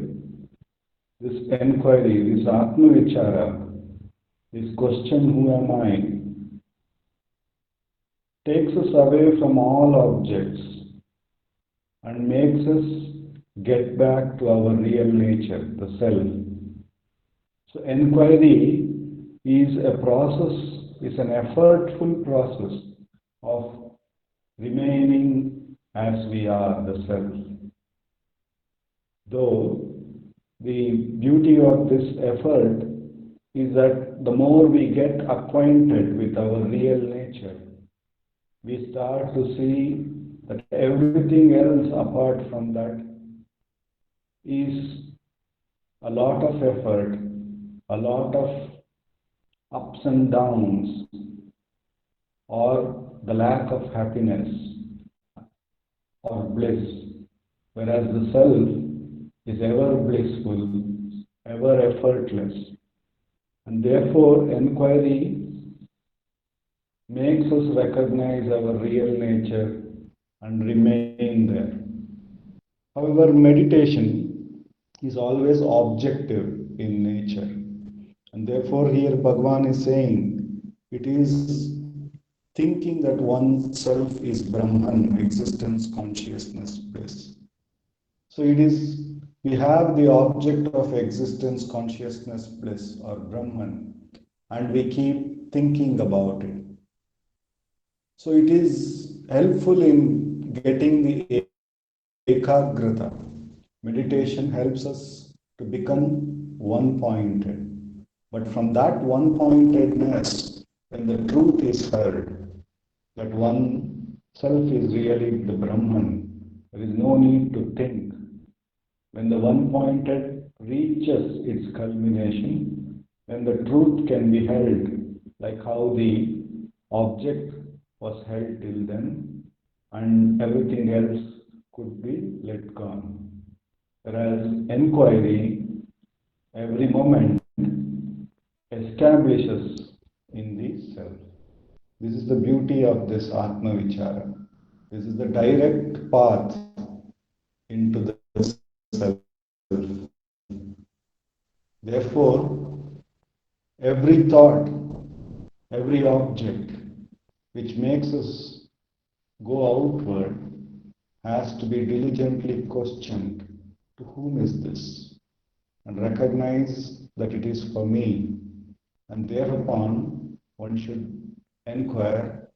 this enquiry, this Atma Vichara, this question, who am I, takes us away from all objects and makes us get back to our real nature, the self. So enquiry is a process, is an effortful process of remaining as we are, the self. Though the beauty of this effort is that the more we get acquainted with our real nature, we start to see that everything else apart from that is a lot of effort, a lot of ups and downs, or the lack of happiness or bliss, whereas the self is ever blissful, ever effortless. And therefore, enquiry makes us recognize our real nature and remain there. However, meditation is always objective in nature. And therefore, here Bhagavan is saying it is thinking that oneself is Brahman, existence, consciousness, bliss. So it is, we have the object of existence, consciousness, bliss, or Brahman, and we keep thinking about it. So it is helpful in getting the ekagrata. Meditation helps us to become one-pointed. But from that one-pointedness, when the truth is heard, that one self is really the Brahman, there is no need to think. When the one-pointed reaches its culmination, when the truth can be held, like how the object was held till then, and everything else could be let go. Whereas enquiry, every moment, establishes in the self. This is the beauty of this Atma Vichara. This is the direct path into the self. Therefore, every thought, every object which makes us go outward has to be diligently questioned. To whom is this? And recognize that it is for me. And thereupon, one should inquire,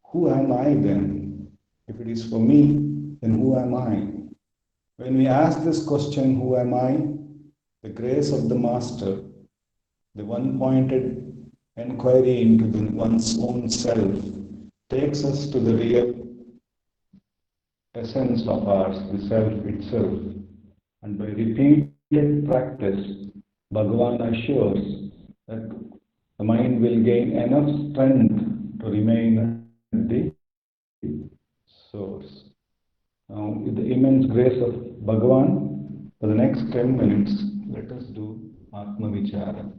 who am I then? If it is for me, then who am I? When we ask this question, who am I? The grace of the Master, the one-pointed enquiry into one's own self, takes us to the real essence of ours, the self itself. And by repeated practice, Bhagavan assures that the mind will gain enough strength to remain at the source. Now, with the immense grace of Bhagavan, for the next 10 minutes, let us do Atma Vichara.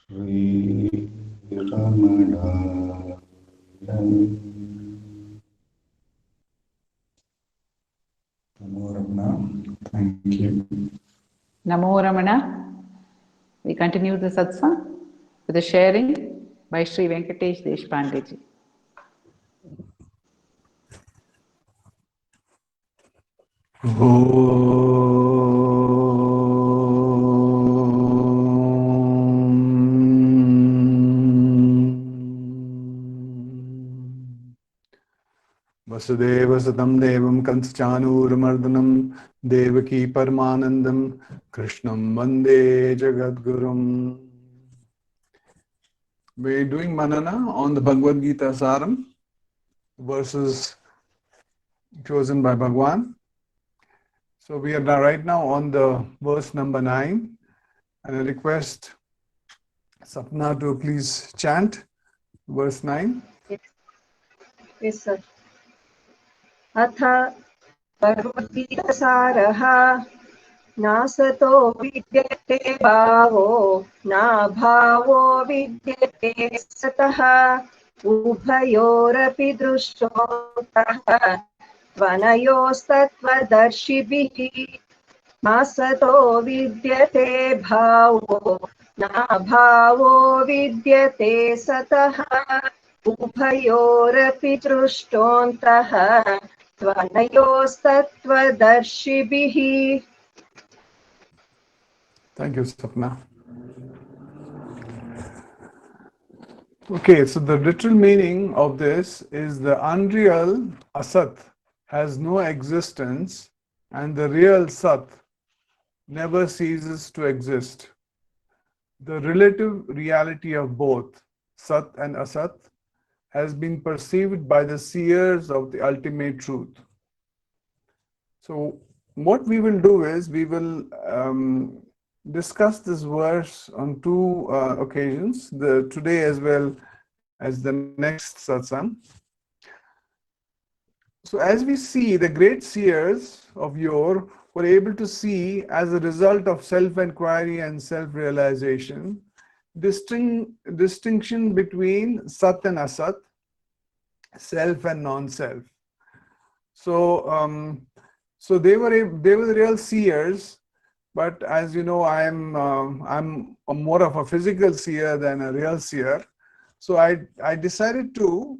Sri Ramana. Namo Ramana. Thank you. Namo Ramana. We continue the satsang with a sharing by Sri Venkatesh Deshpandeji. Vasudeva Satam Devam Kansanurmardhanam Devaki Paramanandam Krishnam Vande Jagadgurum. We're doing manana on the Bhagavad Gita Saram, verses chosen by Bhagwan. So we are now right now on the verse number 9, and I request Sapna to please chant verse 9. Yes, sir. अथ भगवद्गीतासारः नासतो विद्यते भावो नाभावो विद्यते सतः उभयोरपि दृष्टोऽन्तः त्वनयोस्तत्त्वदर्शिभिः नासतो विद्यते भावो नाभावो विद्यते सतः उभयोरपि दृष्टोऽन्तः त्वनयोस्तत्त्वदर्शिभिः. Thank you, Sapna. Okay, so the literal meaning of this is the unreal Asat has no existence and the real Sat never ceases to exist. The relative reality of both Sat and Asat has been perceived by the seers of the ultimate truth. So what we will do is we will discuss this verse on two occasions, today as well as the next satsang. So as we see, the great seers of yore were able to see, as a result of self-inquiry and self-realization, distinction between Sat and Asat, self and non-self. So they were the real seers. But as you know, I'm more of a physical seer than a real seer. So I decided to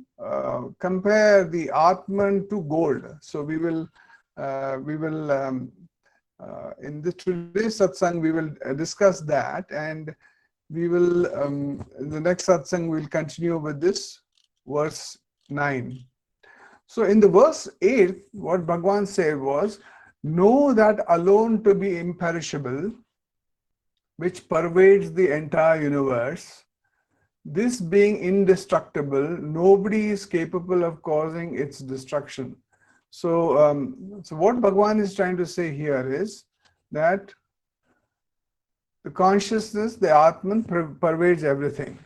compare the Atman to gold. So we will in today's satsang we will discuss that, and we will in the next satsang we will continue with this verse 9. So in the verse 8, what Bhagwan said was, know that alone to be imperishable, which pervades the entire universe, this being indestructible, nobody is capable of causing its destruction. So, so what Bhagwan is trying to say here is that the consciousness, the Atman, pervades everything.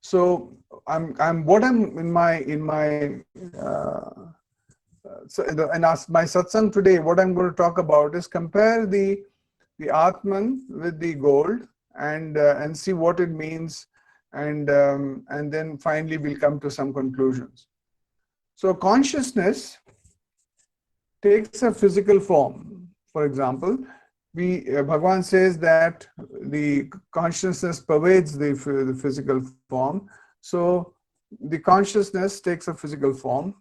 So so in my satsang today, what I'm going to talk about is compare the Atman with the gold and see what it means, and then finally we'll come to some conclusions. So consciousness takes a physical form. For example, Bhagwan says that the consciousness pervades the physical form. So the consciousness takes a physical form.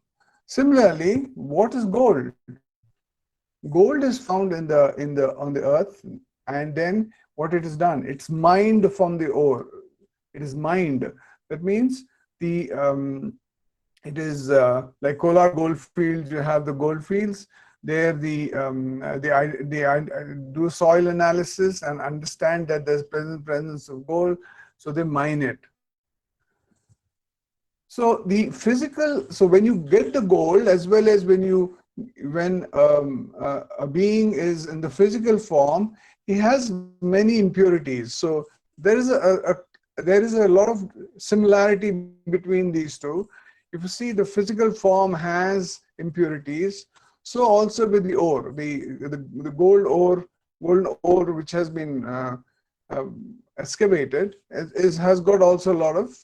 Similarly, what is gold? Gold is found on the earth, and then what it is done? It's mined from the ore. It is mined. That means it is like Kolar gold fields. You have the gold fields. There, they do soil analysis and understand that there's presence of gold, so they mine it. So the physical, so when you get the gold, as well as when a being is in the physical form, he has many impurities. So there is a lot of similarity between these two. If you see, the physical form has impurities, so also with the ore, the golden ore which has been excavated has got also a lot of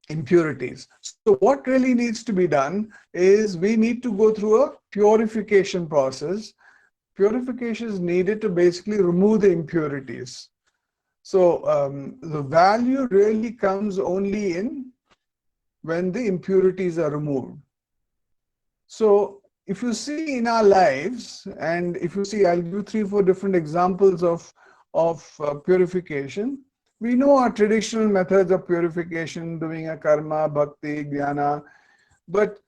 impurities. So what really needs to be done is we need to go through a purification process. Purification is needed to basically remove the impurities. So the value really comes only in when the impurities are removed. So if you see in our lives, and if you see, I'll give 3-4 different examples of purification. We know our traditional methods of purification, doing a karma, bhakti, jnana, but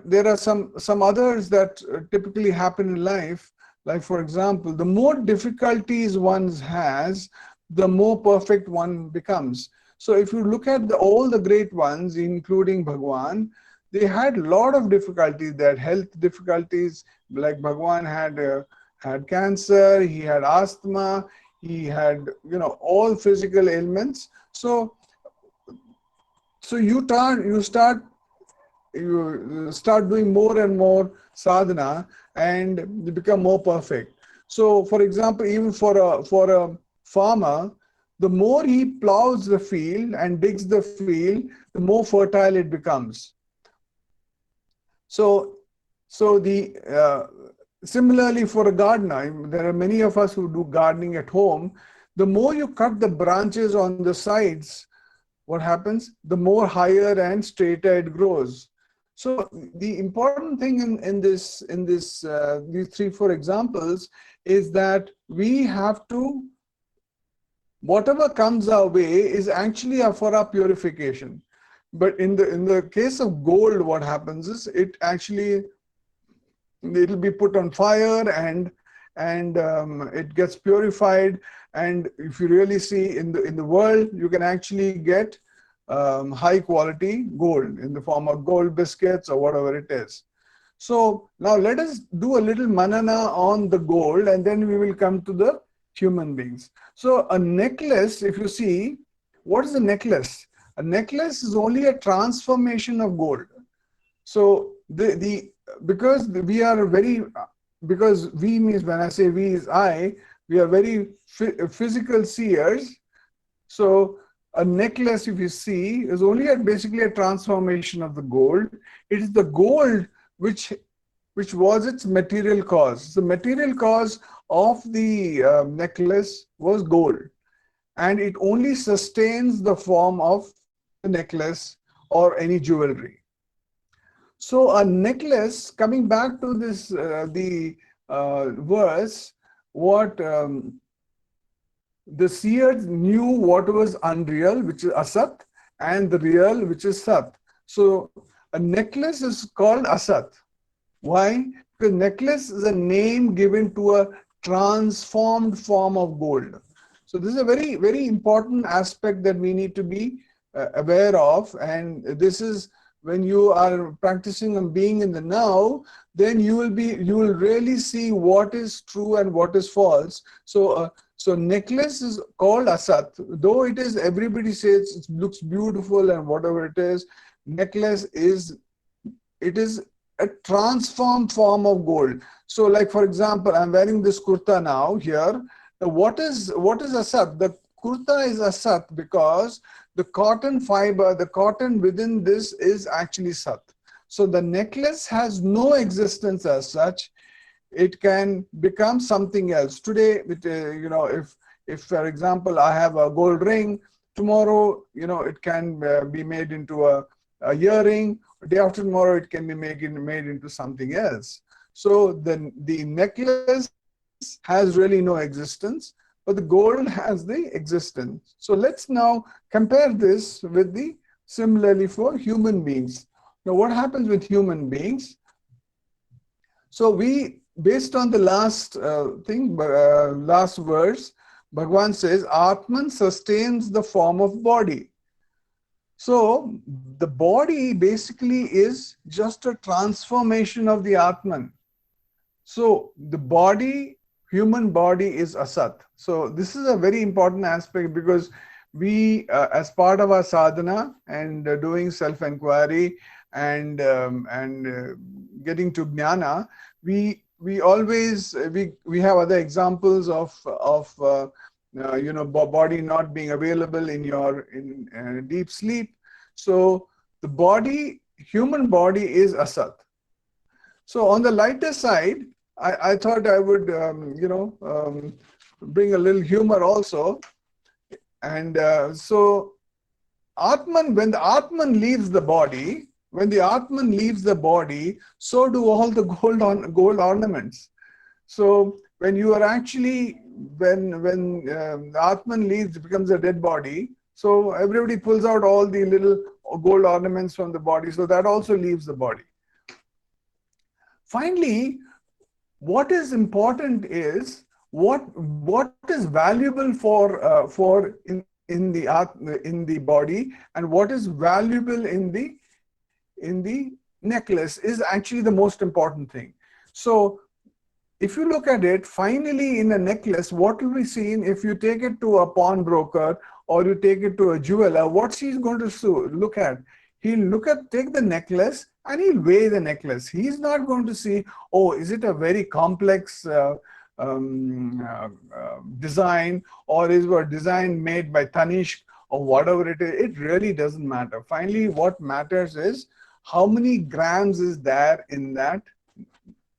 there are some others that typically happen in life. Like for example, the more difficulties one has, the more perfect one becomes. So if you look at all the great ones, including Bhagwan, they had a lot of difficulties. They had health difficulties, like Bhagwan had cancer, he had asthma, he had all physical ailments. So you start doing more and more sadhana, and you become more perfect. So for example, even for a farmer, the more he plows the field and digs the field, the more fertile it becomes. So similarly for a gardener, there are many of us who do gardening at home. The more you cut the branches on the sides, what happens? The more higher and straighter it grows. So the important thing in these 3-4 examples is that we have to, whatever comes our way is actually for our purification. But in the case of gold, what happens is it'll be put on fire and it gets purified. And if you really see in the world, you can actually get high quality gold in the form of gold biscuits or whatever it is. So now let us do a little manana on the gold, and then we will come to the human beings. So a necklace, if you see, what is a necklace? A necklace is only a transformation of gold. So because we means, when I say we is we are very physical seers. So a necklace, if you see, is only basically a transformation of the gold. It is the gold which was its material cause. The material cause of the necklace was gold, and it only sustains the form of the necklace or any jewelry. So a necklace, coming back to this verse, what the seers knew what was unreal, which is asat, and the real, which is sat. So a necklace is called asat. Why? Because necklace is a name given to a transformed form of gold. So this is a very, very important aspect that we need to be aware of. And this is when you are practicing on being in the now, then you will really see what is true and what is false. So necklace is called asat, though it is, everybody says it looks beautiful and whatever it is. Necklace is a transformed form of gold. So like for example, I'm wearing this kurta now here. Now what is asat? The kurta is asat because the cotton fiber, the cotton within this is actually sat. So the necklace has no existence as such. It can become something else. Today, if for example I have a gold ring, tomorrow it can be made into a earring. Day after tomorrow it can be made into something else. So the necklace has really no existence, but the gold has the existence. So let's now compare this with similarly for human beings. Now what happens with human beings? So based on the last last verse, Bhagwan says, Atman sustains the form of body. So the body basically is just a transformation of the Atman. So the body, human body, is asat. So this is a very important aspect, because we, as part of our sadhana and doing self-inquiry and getting to jnana, we always have other examples of body not being available in your deep sleep. So the body, human body is asat. So on the lighter side, I thought I would, bring a little humor also. And so Atman, when the Atman leaves the body, so do all the gold ornaments. So when you are actually, when the Atman leaves, becomes a dead body, so everybody pulls out all the little gold ornaments from the body, so that also leaves the body. Finally, what is important is what is valuable for in the body, and what is valuable in the necklace is actually the most important thing. So if you look at it, finally in a necklace, what will be seen if you take it to a pawnbroker or you take it to a jeweler, what he's going to look at? He'll take the necklace and he'll weigh the necklace. He's not going to see, oh, is it a very complex design, or is it a design made by Tanishq, or whatever it is. It really doesn't matter. Finally, what matters is how many grams is there in that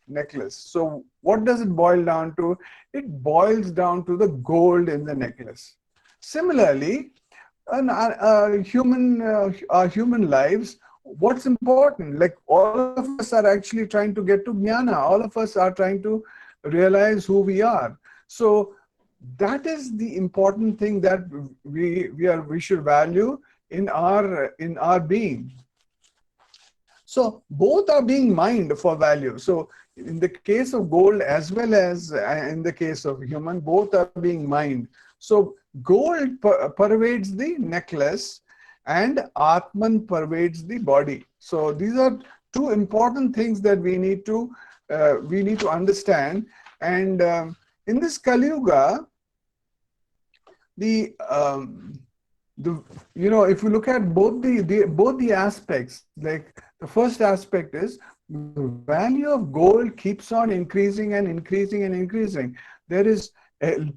necklace. So what does it boil down to? It boils down to the gold in the necklace. Similarly, human lives, what's important? Like all of us are actually trying to get to jnana. All of us are trying to realize who we are. So that is the important thing that we should value in our being. So both are being mined for value. So in the case of gold as well as in the case of human, both are being mined. So gold pervades the necklace and Atman pervades the body. So these are two important things that we need to understand. And in this Kali Yuga, if you look at both the aspects, like the first aspect is the value of gold keeps on increasing and increasing and increasing. There is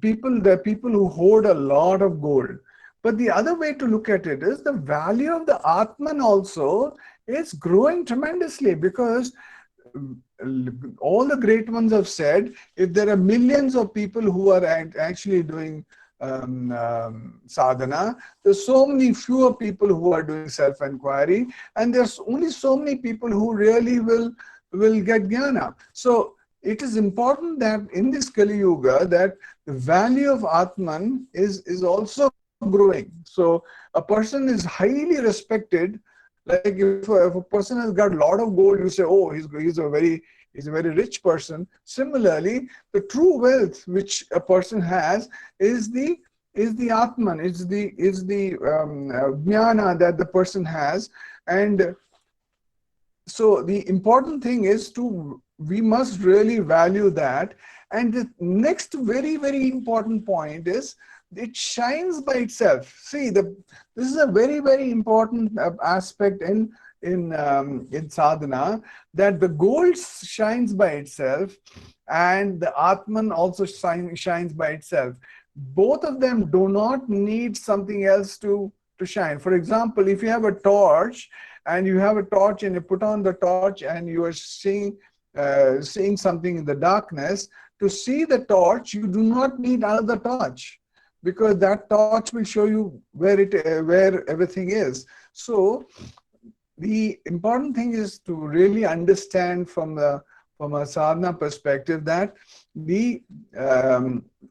people who hoard a lot of gold. But the other way to look at it is the value of the Atman also is growing tremendously, because all the great ones have said, if there are millions of people who are actually doing sadhana, there's so many fewer people who are doing self-inquiry, and there's only so many people who really will get jnana. So it is important that in this Kali Yuga, that the value of Atman is also growing. So a person is highly respected. Like if a person has got a lot of gold, you say, oh, he's a very rich person. Similarly, the true wealth which a person has is the Atman, is the jnana that the person has. And so the important thing is we must really value that. And the next very, very important point is it shines by itself. See, this is a very, very important aspect in sadhana, that the gold shines by itself and the Atman also shines by itself. Both of them do not need something else to shine. For example, if you have a torch and you put on the torch and you are seeing something in the darkness, to see the torch, you do not need another torch, because that torch will show you where everything is. So the important thing is to really understand from a sadhana perspective that the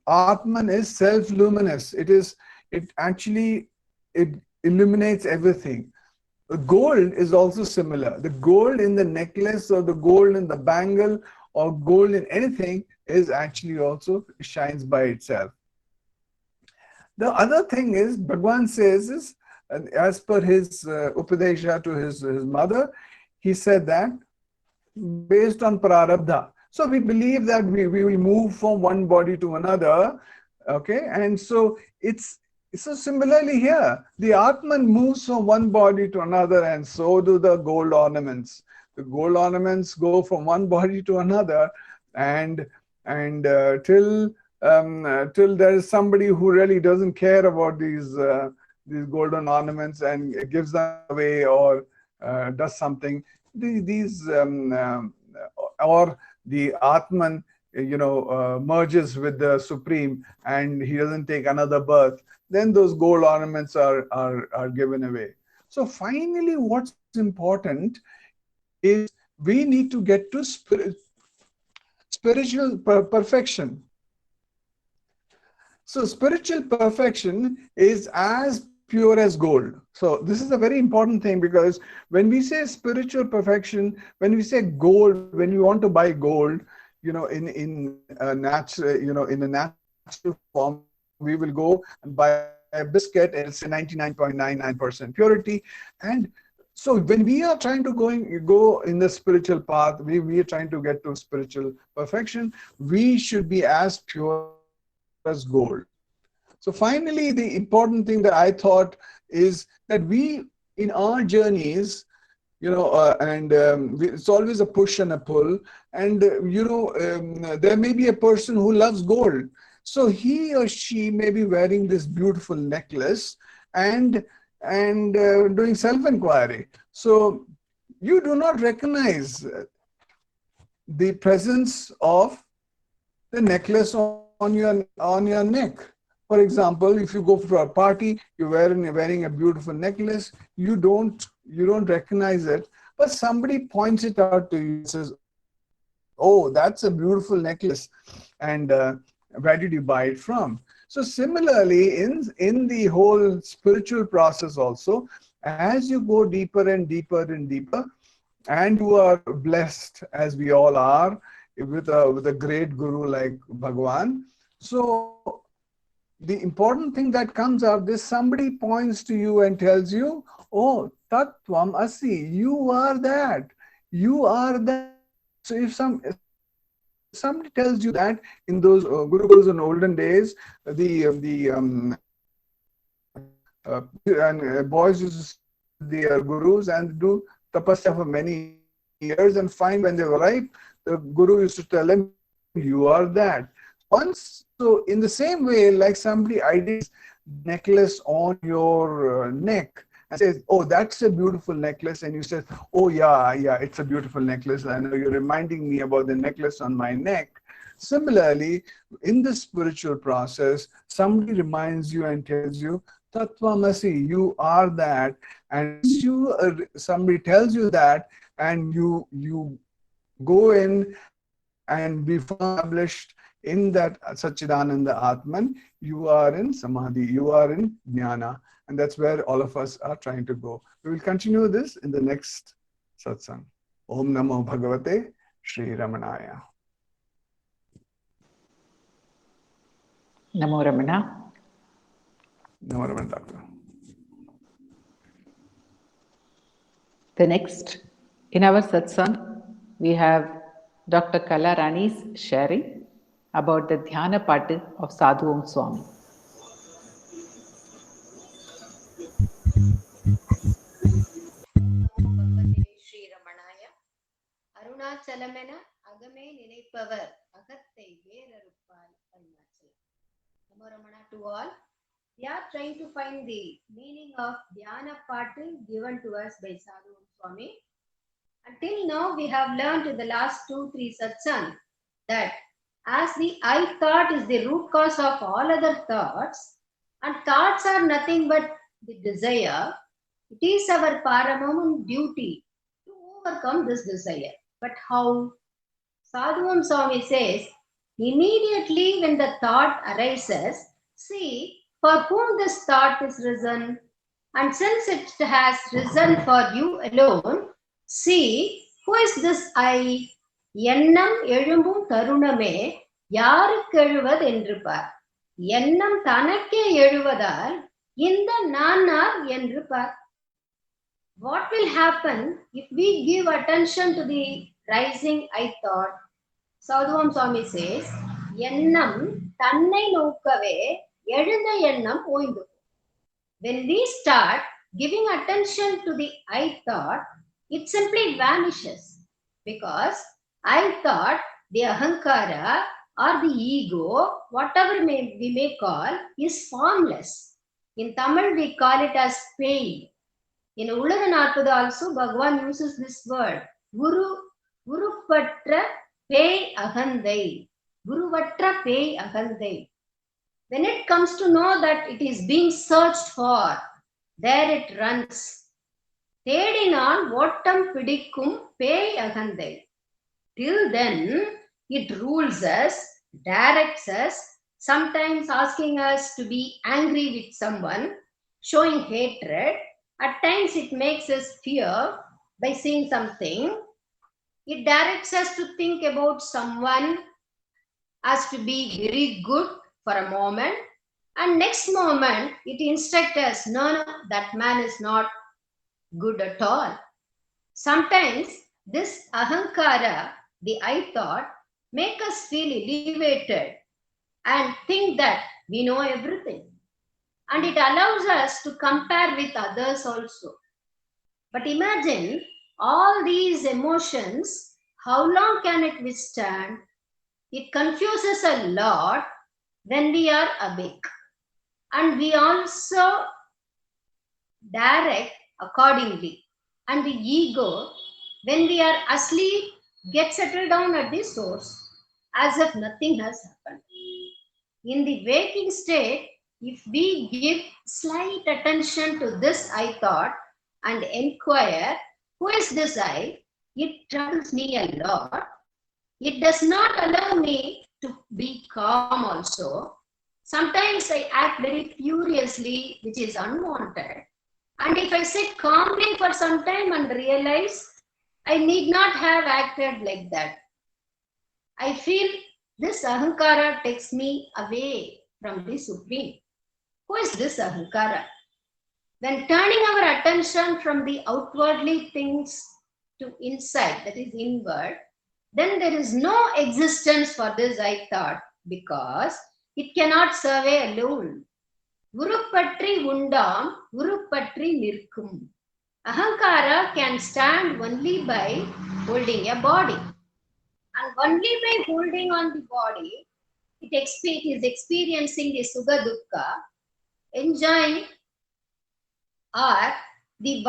Atman is self-luminous. It illuminates everything. The gold is also similar. The gold in the necklace or the gold in the bangle or gold in anything is actually also shines by itself. The other thing is, Bhagwan says is, as per his Upadesha to his mother, he said that based on prarabdha. So we believe that we will move from one body to another, okay? And so similarly here, the Atman moves from one body to another, and so do the gold ornaments. The gold ornaments go from one body to another, and till till there is somebody who really doesn't care about these golden ornaments and gives them away or does something. These or the Atman, merges with the Supreme and he doesn't take another birth, then those gold ornaments are given away. So finally, what's important is we need to get to spiritual perfection. So spiritual perfection is as pure as gold. So this is a very important thing, because when we say spiritual perfection, when we say gold, when we want to buy gold, in a natural form, we will go and buy a biscuit and it'll say 99.99% purity. And so when we are trying to go in the spiritual path, we are trying to get to spiritual perfection, we should be as pure as gold. So finally, the important thing that I thought is that we, in our journeys, it's always a push and a pull. And, there may be a person who loves gold. So he or she may be wearing this beautiful necklace and doing self-inquiry. So you do not recognize the presence of the necklace on your neck. For example, if you go for a party, you're wearing a beautiful necklace, you don't recognize it, but somebody points it out to you and says, "Oh, that's a beautiful necklace, and where did you buy it from?" So similarly, in the whole spiritual process also, as you go deeper and deeper and deeper, and you are blessed, as we all are, with a great guru like Bhagwan. So the important thing that comes out is somebody points to you and tells you, "Oh, Tattvam Asi, you are that, you are that." So if somebody tells you that, in those gurus in olden days, and boys used to sit with their gurus and do tapasya for many years, and finally when they were ripe, the guru used to tell them, "You are that." So in the same way, like somebody identifies the necklace on your neck and says, "Oh, that's a beautiful necklace," and you say, "Oh yeah, it's a beautiful necklace. I know you're reminding me about the necklace on my neck." Similarly, in the spiritual process, somebody reminds you and tells you, "Tattvamasi, you are that." And once somebody tells you that, and you go in and be firmly established in that Satchidananda Atman, you are in Samadhi, you are in Jnana. And that's where all of us are trying to go. We will continue this in the next satsang. Om Namo Bhagavate Sri Ramanaya. Namo Ramana. Namo Ramana, Doctor. The next, in our satsang, we have Dr. Kala Rani's sharing about the Dhyana Patu of Sadhu Om Swami. Sri ரமணாய அருணாச்சலமென அகமே நினைப்பவர் அகத்தை வேறறுப்பால் Arunachalam. Namo Ramana to all. We are trying to find the meaning of Dhyana Patu given to us by Sadhu Om Swami. Until now, we have learned in the last 2-3 satsang that as the I thought is the root cause of all other thoughts, and thoughts are nothing but the desire, it is our paramount duty to overcome this desire. But how? Sadhu Om Swami says, immediately when the thought arises, see for whom this thought is risen, and since it has risen for you alone, see who is this I. எண்ணம் எழும்பும் தருணமே யாருக்கு எழுவது என்று பார். எண்ணம் தனக்கே எழுவதால் இந்த நானார் என்று பார். What will happen if we give attention to the rising I thought? Sadhu Om Swami says, எண்ணம் தன்னை நோக்கவே எழுந்த எண்ணம் ஓய்ந்து. When we start giving attention to the I thought, it simply vanishes, because I thought, the ahankara, or the ego, whatever we may call, is formless. In Tamil, we call it as pei. In Ullaga Narpada also, Bhagavan uses this word, Gurupatra pei ahandai. Guruvatra pei ahandai. When it comes to know that it is being searched for, there it runs. Thedinan vottam pidikkum pei ahandai. Till then, it rules us, directs us, sometimes asking us to be angry with someone, showing hatred. At times, it makes us fear by seeing something. It directs us to think about someone as to be very good for a moment, and next moment, it instructs us, no, that man is not good at all. Sometimes, this ahankara, the I thought, make us feel elevated and think that we know everything. And it allows us to compare with others also. But imagine all these emotions, how long can it withstand? It confuses a lot when we are awake. And we also direct accordingly. And the ego, when we are asleep, gets settled down at the source as if nothing has happened. In the waking state, if we give slight attention to this I thought and inquire, who is this I? It troubles me a lot. It does not allow me to be calm also. Sometimes I act very furiously, which is unwanted. And if I sit calmly for some time and realize I need not have acted like that, I feel this ahankara takes me away from the Supreme. Who is this ahankara? When turning our attention from the outwardly things to inside, that is inward, then there is no existence for this I thought because it cannot survey alone. Gurupatri undam, Gurupatri nirkum. Ahankara can stand only by holding a body. And only by holding on the body, it is experiencing the Sukha Dukkha, enjoying or the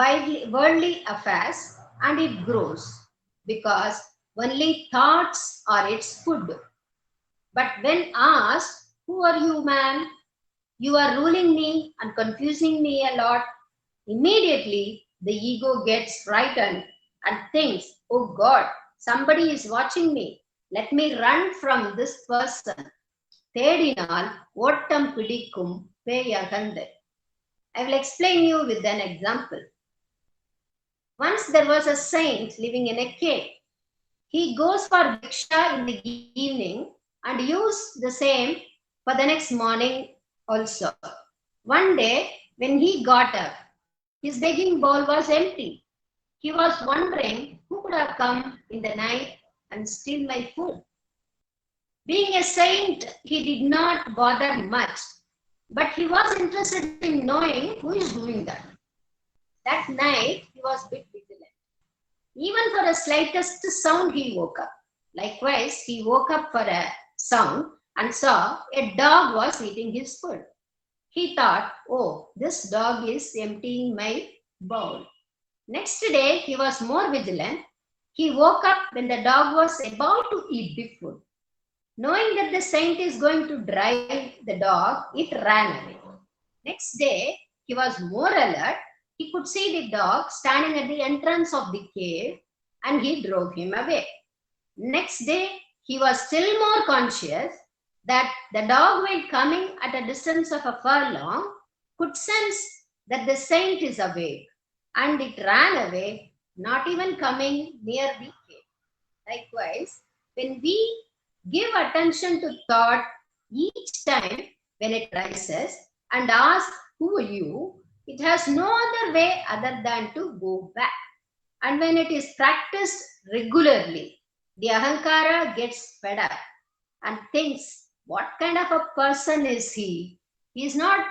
worldly affairs, and it grows because only thoughts are its food. But when asked, who are you, man? You are ruling me and confusing me a lot. Immediately, the ego gets frightened and thinks, oh God, somebody is watching me. Let me run from this person. Thedinal ottam pidikkum peyagande. I will explain you with an example. Once there was a saint living in a cave. He goes for bhiksha in the evening and uses the same for the next morning also. One day, when he got up, his begging bowl was empty. He was wondering who could have come in the night and steal my food. Being a saint, he did not bother much, but he was interested in knowing who is doing that. That night, he was a bit vigilant. Even for the slightest sound, he woke up. Likewise, he woke up for a sound and saw a dog was eating his food. He thought, oh, this dog is emptying my bowl. Next day, he was more vigilant. He woke up when the dog was about to eat the food. Knowing that the saint is going to drive the dog, it ran away. Next day, he was more alert. He could see the dog standing at the entrance of the cave and he drove him away. Next day, he was still more conscious that the dog, while coming at a distance of a furlong, could sense that the saint is awake and it ran away, not even coming near the cave. Likewise, when we give attention to thought each time when it rises and ask, who are you? It has no other way other than to go back. And when it is practiced regularly, the ahankara gets fed up and thinks, what kind of a person is he? He is not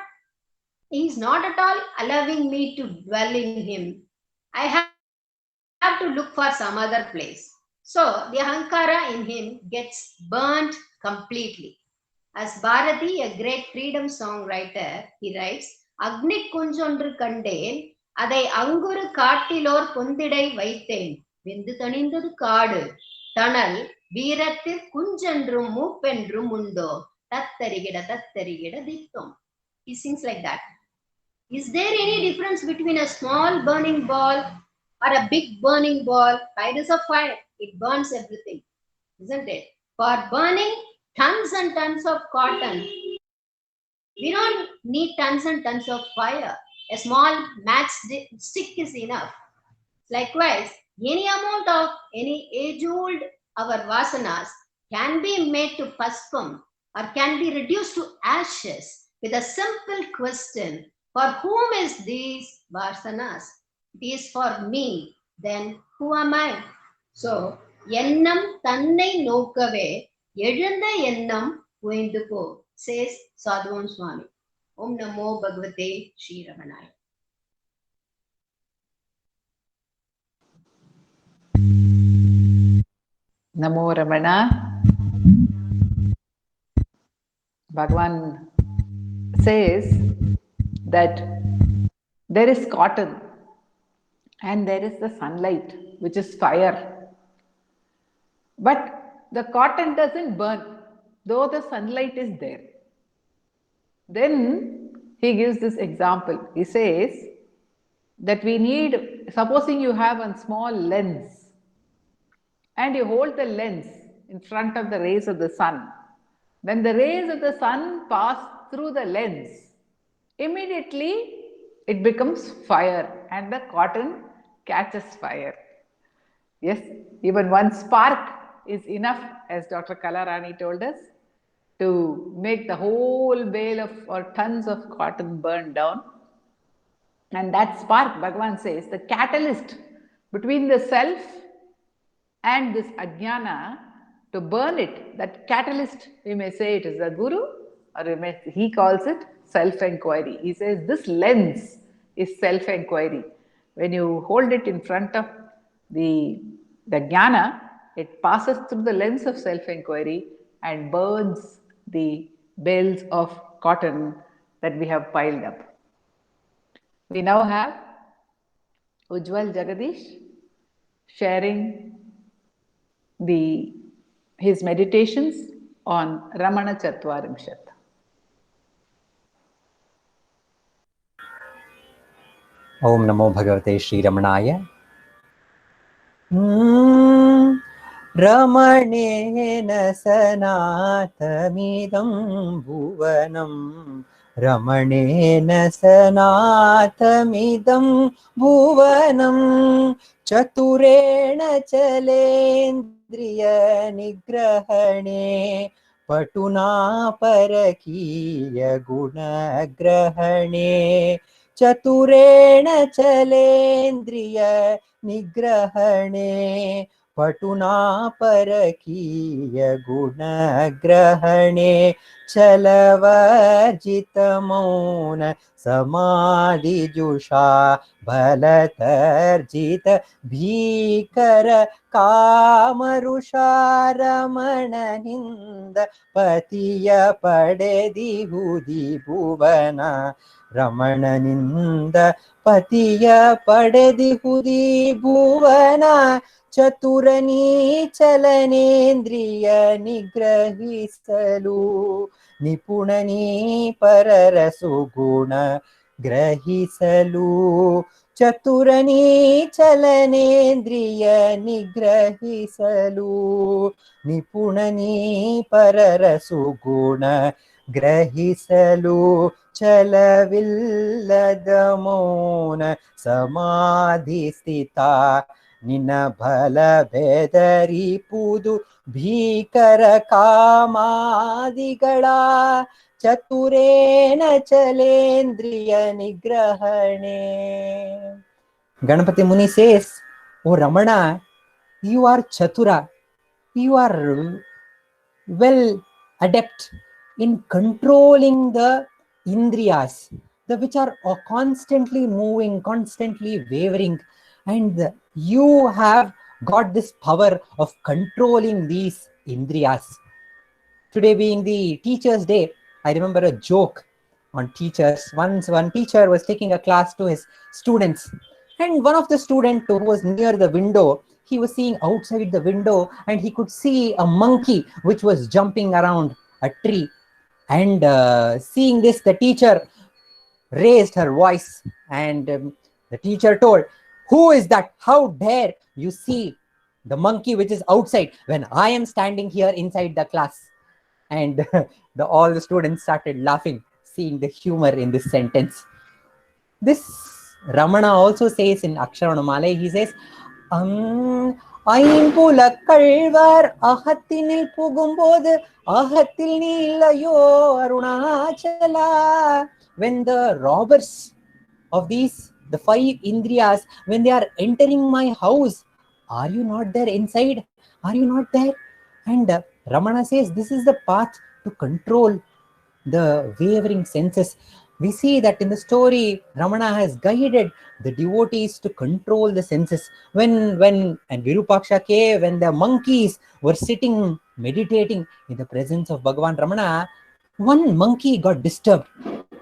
at all allowing me to dwell in him. I have to look for some other place. So the Ahankara in him gets burnt completely. As Bharati, a great freedom songwriter, he writes, Agni kunjondru kandeen, அதை அங்குரு காட்டிலோர் பொந்திடை வைத்தேன் வெந்து தணிந்தது காடு தணல் வீரத்தில் குஞ்சென்றும் மூப்பென்றும் உண்டோ தத்தரிகிட தித்தம். He sings like that. Is there any difference between a small burning ball or a big burning ball? Fire is a fire. It burns everything, isn't it? For burning tons and tons of cotton, we don't need tons and tons of fire. A small matchstick is enough. Likewise, any amount of any age-old our vasanas can be made to paspam or can be reduced to ashes with a simple question: for whom is these vasanas? It is for me. Then who am I? So, எண்ணம் தன்னை நோக்கவே எழுந்த எண்ணம் ஓய்ந்து போ, says Sadhuvam Swami. Om Namo Bhagavate Sri Ramanaya. Namo Ramana. Bhagavan says that there is cotton and there is the sunlight, which is fire. But the cotton doesn't burn, though the sunlight is there. Then he gives this example. He says that we need, supposing you have a small lens and you hold the lens in front of the rays of the sun. When the rays of the sun pass through the lens, immediately it becomes fire and the cotton catches fire. Yes, even one spark is enough, as Dr. Kalarani told us, to make the whole bale of or tons of cotton burn down. And that spark, Bhagavan says, the catalyst between the self and this ajnana to burn it, that catalyst, we may say it is the guru, or he calls it self-enquiry. He says this lens is self-enquiry. When you hold it in front of the jnana, it passes through the lens of self-enquiry and burns the bales of cotton that we have piled up. We now have Ujjwal Jagadish sharing his meditations on Ramana Chatvarimshat. Om Namo Bhagavate Sri Ramanaya. Ramanena sanatamidam bhuvanam. Ramanena sanatamidam bhuvanam. Chaturena chalendriya nigrahane. Patuna parakiya gunagrahane. चतुरेण चलेन्द्रिय निग्रहणे पटुना परकीय गुणग्रहणे चलवर्जित मौन समाधिजुषा बलतर्जित भीकर कामरुषा रमणनिन्द पतिय पडेदिहुदि भुवना रमणनिन्द पतिय पडेदिहुदि भुवना चतुरनी चलनेन्द्रिय निग्रहिसलु निपुणनी पररसुगुण ग्रहिसलु चतुरनी चलनेन्द्रिय निग्रहिसलु निपुणनी पररसुगुण ग्रहिसलु चलविಲ್ಲದ ಮೌನ ಸಮಾಧಿ ಸ್ಥಿತ ನಿನ್ನ ಬಲ ಬೆದರಿಪುದು ಭೀಕರ ಕಾಮಾದಿಗಳ ಚತುರೇನ ಚಲೇಂದ್ರಿಯ ನಿಗ್ರಹಣೆ. Ganapati Muni says, "O Ramana, you are chatura, you are well adept in controlling the indriyas, which are constantly moving, constantly wavering, and you have got this power of controlling these indriyas. Today being the Teachers' Day, I remember a joke on teachers. Once one teacher was taking a class to his students, and one of the students who was near the window, he was seeing outside the window and he could see a monkey which was jumping around a tree. And seeing this, the teacher raised her voice, and the teacher told, "Who is that? How dare you see the monkey which is outside when I am standing here inside the class?" And all the students started laughing, seeing the humor in this sentence. This Ramana also says in Aksharanamala, he says, ஐம்புல கள்வர் அகத்தினில் புகும்போது அகத்தில் நீலையோ Arunachala. When the robbers of these, the 5 indriyas, when they are entering my house, are you not there inside? Are you not there? And Ramana says this is the path to control the wavering senses. We see that in the story, Ramana has guided the devotees to control the senses. When and Virupaksha cave, when the monkeys were sitting meditating in the presence of Bhagavan Ramana, one monkey got disturbed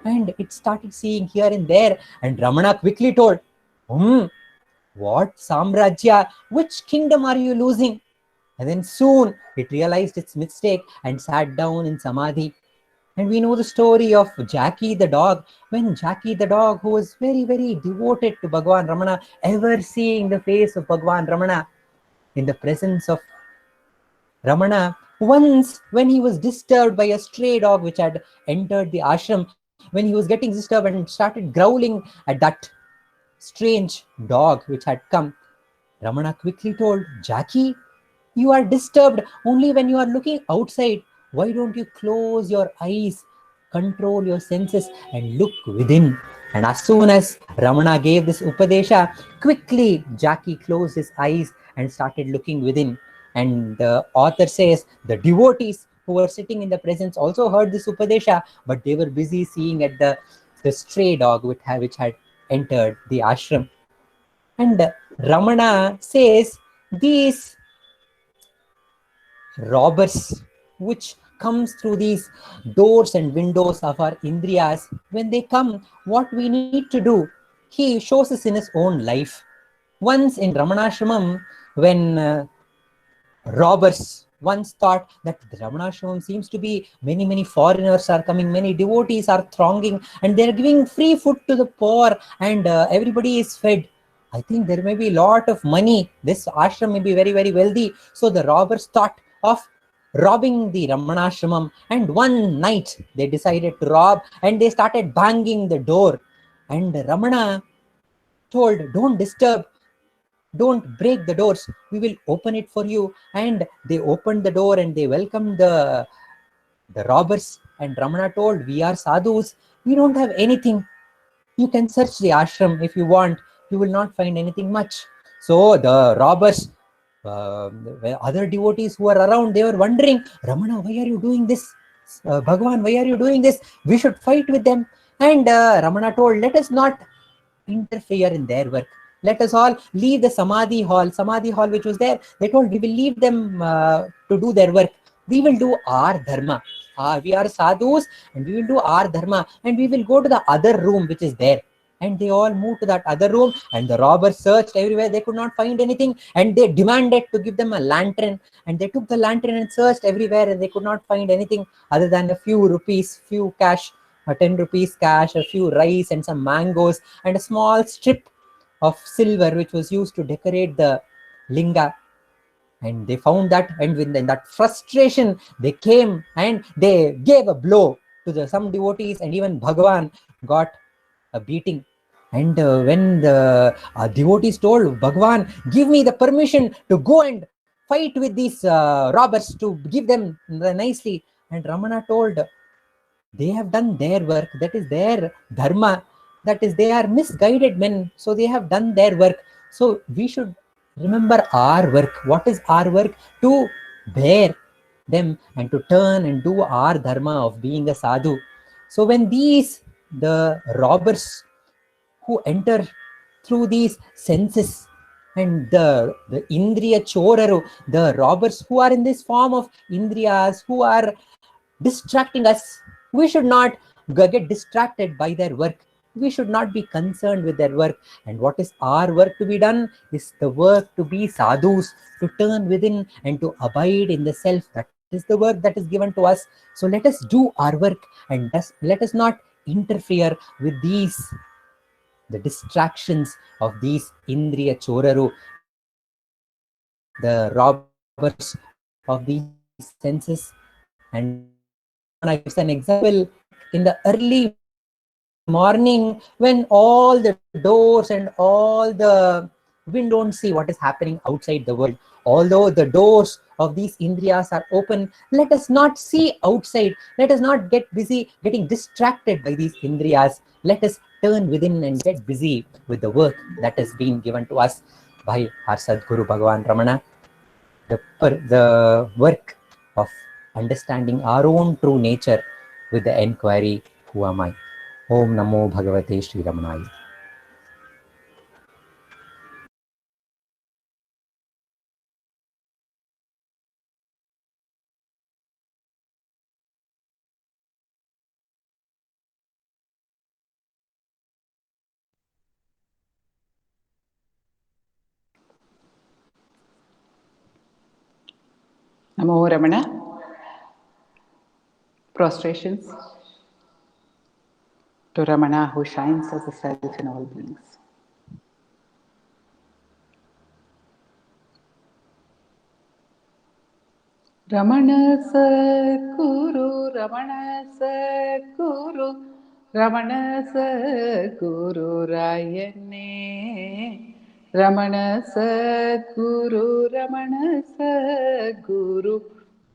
and it started seeing here and there, and Ramana quickly told, what Samrajya, which kingdom are you losing? And then soon it realized its mistake and sat down in samadhi. And we know the story of Jackie the dog. When Jackie the dog, who was very, very devoted to Bhagavan Ramana, ever seeing the face of Bhagavan Ramana in the presence of Ramana, once when he was disturbed by a stray dog which had entered the ashram, when he was getting disturbed and started growling at that strange dog which had come, Ramana quickly told, Jackie, you are disturbed only when you are looking outside. Why don't you close your eyes, control your senses and look within? And as soon as Ramana gave this Upadesha, quickly Jackie closed his eyes and started looking within. And the author says the devotees who were sitting in the presence also heard this Upadesha, but they were busy seeing at the stray dog which had entered the ashram. And Ramana says these robbers which comes through these doors and windows of our indriyas, when they come, what we need to do, he shows us in his own life. Once in Ramanashramam, when robbers once thought that the Ramanashramam seems to be many foreigners are coming, many devotees are thronging, and they're giving free food to the poor, and everybody is fed. I think there may be a lot of money. This ashram may be very wealthy. So the robbers thought of robbing the Ramanashramam, and one night they decided to rob, and they started banging the door. And Ramana told, don't disturb, don't break the doors, we will open it for you. And they opened the door and they welcomed the robbers. And Ramana told, we are sadhus, we don't have anything. You can search the ashram if you want, you will not find anything much. So the robbers, other devotees who were around, they were wondering, Ramana, why are you doing this? Bhagavan, why are you doing this? We should fight with them. And Ramana told, let us not interfere in their work. Let us all leave the Samadhi hall which was there. They told, we will leave them to do their work. We will do our dharma. We are sadhus and we will do our dharma, and we will go to the other room which is there. And they all moved to that other room, and the robbers searched everywhere. They could not find anything, and they demanded to give them a lantern. And they took the lantern and searched everywhere, and they could not find anything other than a few rupees, few cash, 10 rupees cash, a few rice and some mangoes, and a small strip of silver which was used to decorate the linga. And they found that, and in that frustration they came and they gave a blow to some devotees, and even Bhagavan got a beating. And when the devotees told Bhagavan, give me the permission to go and fight with these robbers, to give them nicely. And Ramana told, they have done their work, that is their dharma, that is, they are misguided men, so they have done their work. So we should remember our work. What is our work? To bear them and to turn and do our dharma of being a sadhu. So when the robbers who enter through these senses, And the Indriya Choraru, the robbers who are in this form of Indriyas, who are distracting us, we should not get distracted by their work. We should not be concerned with their work. And what is our work to be done? Is the work to be sadhus, to turn within and to abide in the self. That is the work that is given to us. So let us do our work, and let us not interfere with the distractions of these Indriya Choraru, the robbers of these senses. And Ramana gives an example in the early morning when all the doors and all the we don't see what is happening outside the world. Although the doors of these Indriyas are open, let us not see outside. Let us not get busy getting distracted by these Indriyas. Let us turn within and get busy with the work that has been given to us by our Sadguru Bhagavan Ramana. The work of understanding our own true nature with the enquiry, who am I? Om Namo Bhagavate Sri Ramanaya. Namo Ramana. Prostrations to Ramana, who shines as a self in all beings. Ramana Sadguru, Ramana Sadguru, Ramana Sadguru Rayane. Ramana Sadguru, Ramana Sadguru,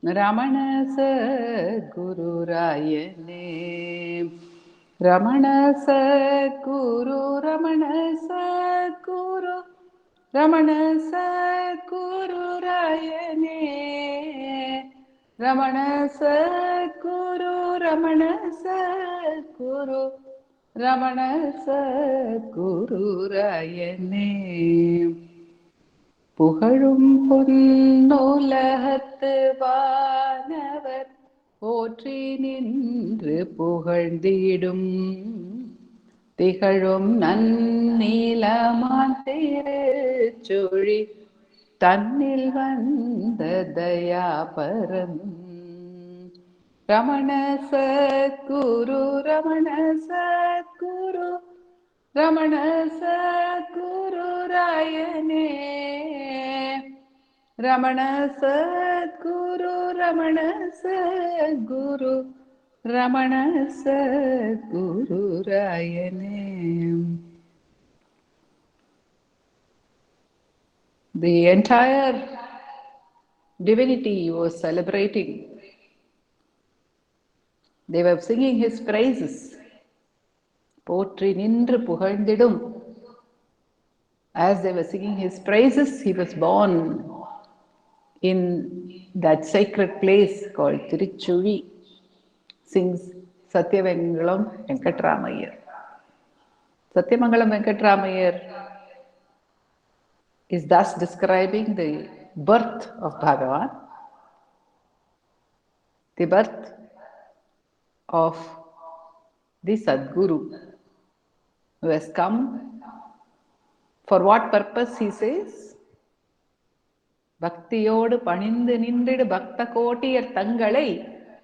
Ramana Sadguru Rayane. Ramana Sadguru, Ramana Sadguru, Ramana Sadguru Rayane. Ramana Sadguru, Ramana Sadguru, Ramana Sadguru Rayane. புகழும் பொன்னுலகத்து வானவர் போற்றி நின்று புகழ்ந்திடும் திகழும் நன்னீலமான் திருச்சொழி தன்னில் வந்த தயாபரம் Ramana Sadhguru Ramana Sadhguru Ramana Sadhguru ராயனே Ramana Sadhguru Ramana Sadhguru Ramana Sadhguru ராயனே. The entire divinity was celebrating. They were singing his praises. போற்றி நின்று புகழ்ந்திடும். As they were singing his praises, he was born in that sacred place called Tiruchuli, sings Satyamangalam Venkatramayar. Satyamangalam Venkatramayar is thus describing the birth of Bhagavan, the birth of the Sadguru, who has come. For what purpose, he says? பக்தியோடு பணிந்து நின்றிடு பக்த கோட்டியர் தங்களை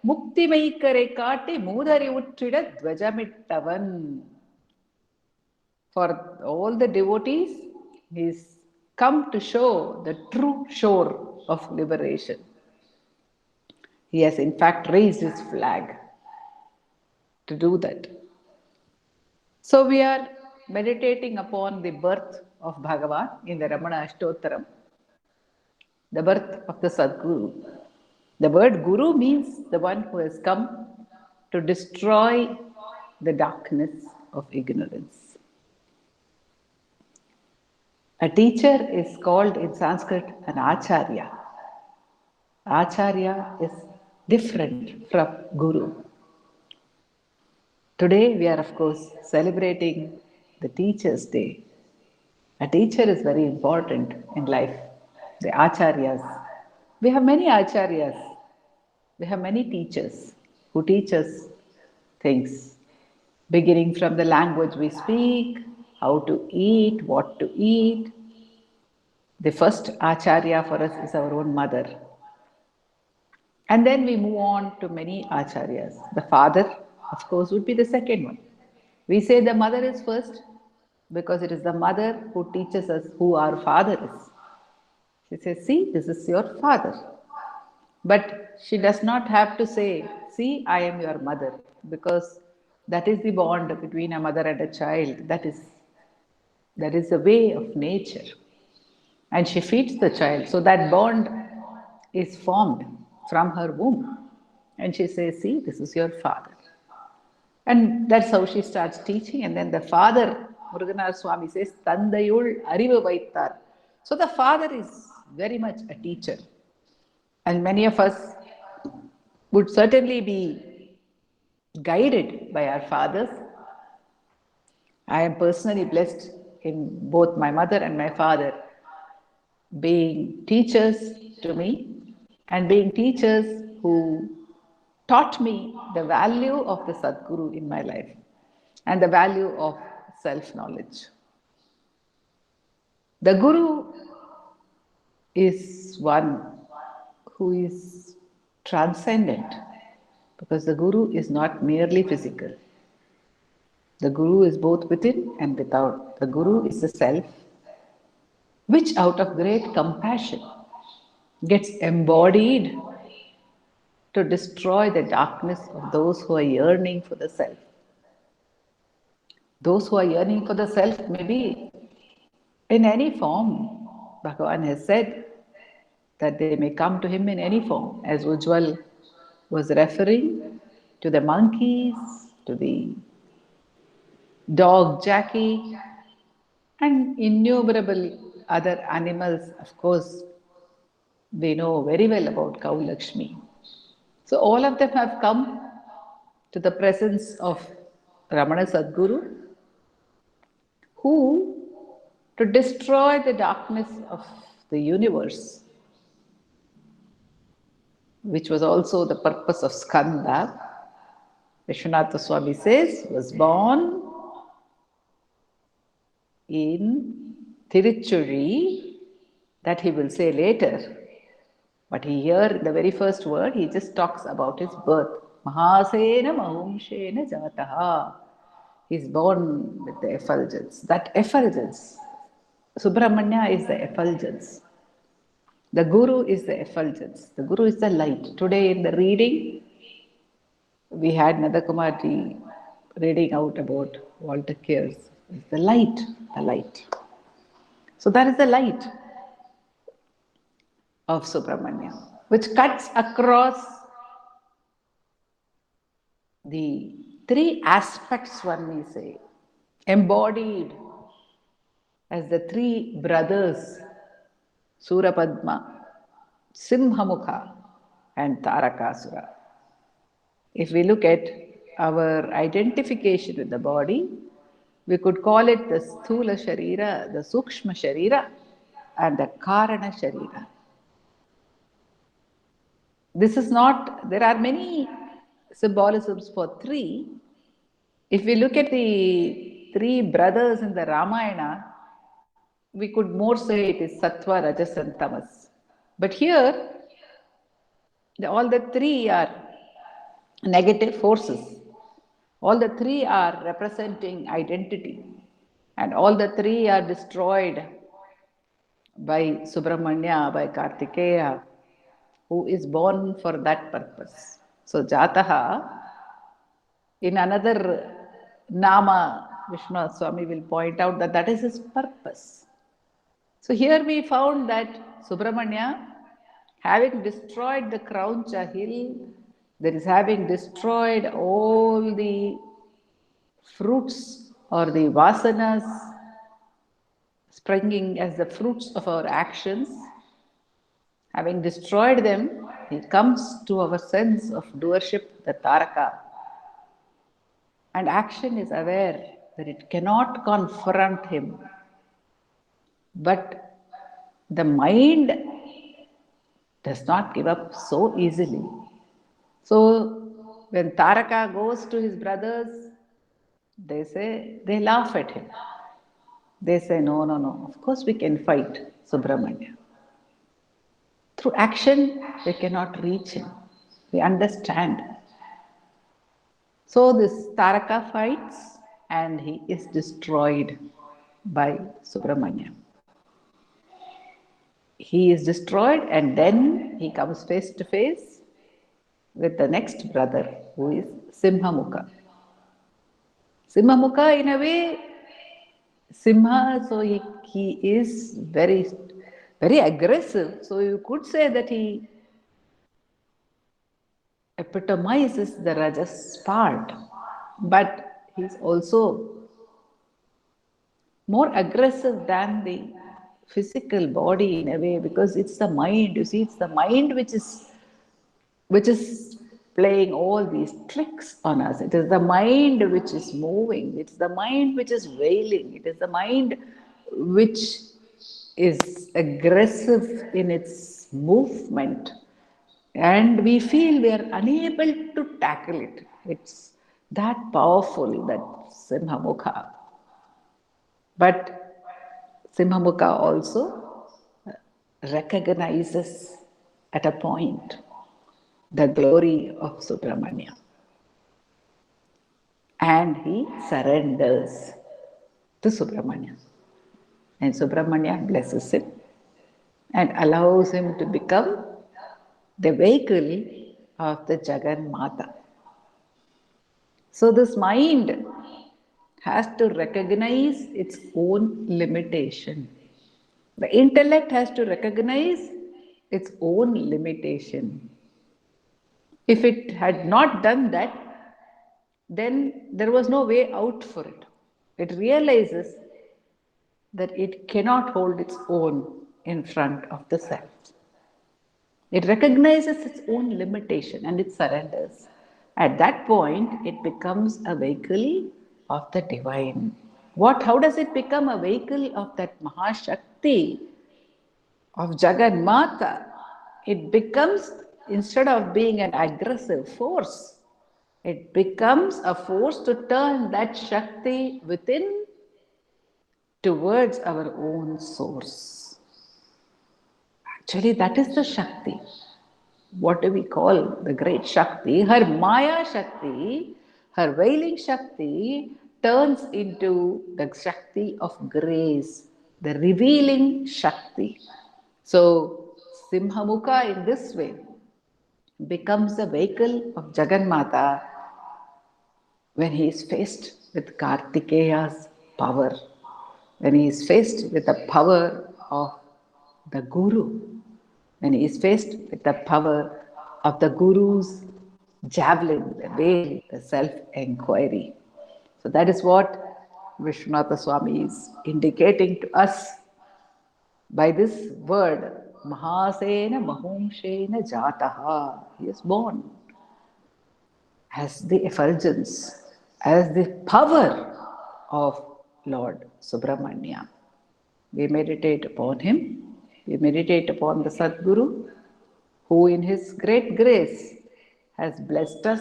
முக்தி மெய்க்கரை காட்டி மூதறி உற்றிட துவஜமிட்டவன். For all the devotees, he is come to show the true shore of liberation. He has in fact raised his flag to do that. So we are meditating upon the birth of Bhagavan in the Ramana Ashtottaram, the birth of the Sadguru. The word Guru means the one who has come to destroy the darkness of ignorance. A teacher is called in Sanskrit an Acharya. Acharya is different from Guru. Today we are, of course, celebrating the Teacher's Day. A teacher is very important in life. The acharyas. We have many acharyas. We have many teachers who teach us things, beginning from the language we speak, how to eat, what to eat. The first acharya for us is our own mother. And then we move on to many acharyas. The father, of course, would be the second one. We say the mother is first because it is the mother who teaches us who our father is. She says, see, this is your father. But she does not have to say, see, I am your mother, because that is the bond between a mother and a child. That is a way of nature. And she feeds the child. So that bond is formed from her womb. And she says, see, this is your father. And that's how she starts teaching. And then the father, Muruganar Swami says, Tandayul Arivu Vaittar. So the father is very much a teacher. And many of us would certainly be guided by our fathers. I am personally blessed in both my mother and my father being teachers to me and being teachers who taught me the value of the Sadguru in my life and the value of self-knowledge. The Guru is one who is transcendent, because the Guru is not merely physical. The Guru is both within and without. The Guru is the self, which out of great compassion gets embodied to destroy the darkness of those who are yearning for the self. Those who are yearning for the self may be in any form. Bhagavan has said that they may come to him in any form, as Ujjwal was referring to the monkeys, to the dog Jackie, and innumerable other animals. Of course, we know very well about cow Lakshmi. So all of them have come to the presence of Ramana Sadguru, who, to destroy the darkness of the universe, which was also the purpose of Skanda, Vishwanatha Swami says, was born in Tiruchuri, that he will say later. But here, the very first word, he just talks about his birth. Mahasena Mahumshena Jataha. He is born with the effulgence. That effulgence, Subramanya is the effulgence. The Guru is the effulgence. The Guru is the light. Today in the reading, we had Nadakumarji reading out about Walter Kears. It's the light, the light. So that is the light of Subramanya, which cuts across the three aspects, one may say, embodied as the three brothers, Surapadma, Simhamukha, and Tarakasura. If we look at our identification with the body, we could call it the Sthula Sharira, the Sukshma Sharira, and the Karana Sharira. This is not, there are many symbolisms for three. If we look at the three brothers in the Ramayana, we could more say it is Sattva, Rajas, and Tamas. But here, all the three are negative forces. All the three are representing identity. And all the three are destroyed by Subramanya, by Kartikeya, who is born for that purpose. So Jataha, in another Nama, Vishnu Swami will point out that that is his purpose. So here we found that Subramanya, having destroyed the Krauncha hill, that is having destroyed all the fruits or the vasanas springing as the fruits of our actions, having destroyed them, he comes to our sense of doership, the Taraka. And action is aware that it cannot confront him. But the mind does not give up so easily. So when Taraka goes to his brothers, they laugh at him. They say, no, no, no, of course we can fight Subramanya. Through action, we cannot reach him. We understand. So this Taraka fights and he is destroyed by Subramanya. He is destroyed and then he comes face to face with the next brother who is Simhamukha. Simhamukha, in a way, Simha, so he is very, very aggressive. So you could say that he epitomizes the Rajas part, but he's also more aggressive than the physical body in a way, because it's the mind. You see, it's the mind which is playing all these tricks on us. It is the mind which is moving. It's the mind which is wailing. It is the mind which is aggressive in its movement. And we feel we are unable to tackle it. It's that powerful, that Simhamukha. But Simhamukha also recognizes at a point the glory of Subramanya. And he surrenders to Subramanya. And Subramanya blesses him and allows him to become the vehicle of the Jagan Mata. So this mind has to recognize its own limitation. The intellect has to recognize its own limitation. If it had not done that, then there was no way out for it. It realizes that it cannot hold its own in front of the self. It recognizes its own limitation and it surrenders. At that point, it becomes a vehicle of the divine. How does it become a vehicle of that Mahashakti, of Jagan Mata? It becomes, instead of being an aggressive force, it becomes a force to turn that Shakti within towards our own source. Actually, that is the Shakti. What do we call the great Shakti? Her Maya Shakti, her veiling Shakti turns into the Shakti of grace, the revealing Shakti. So, Simhamukha in this way becomes the vehicle of Jagannatha when he is faced with Kartikeya's power, when he is faced with the power of the Guru, when he is faced with the power of the Guru's javelin, the veil, the self-enquiry. So that is what Vishwanatha Swami is indicating to us by this word, Mahasena Mahumshena Jataha. He is born as the effulgence, as the power of Lord Subramanya. We meditate upon him, we meditate upon the Sadguru, who in his great grace has blessed us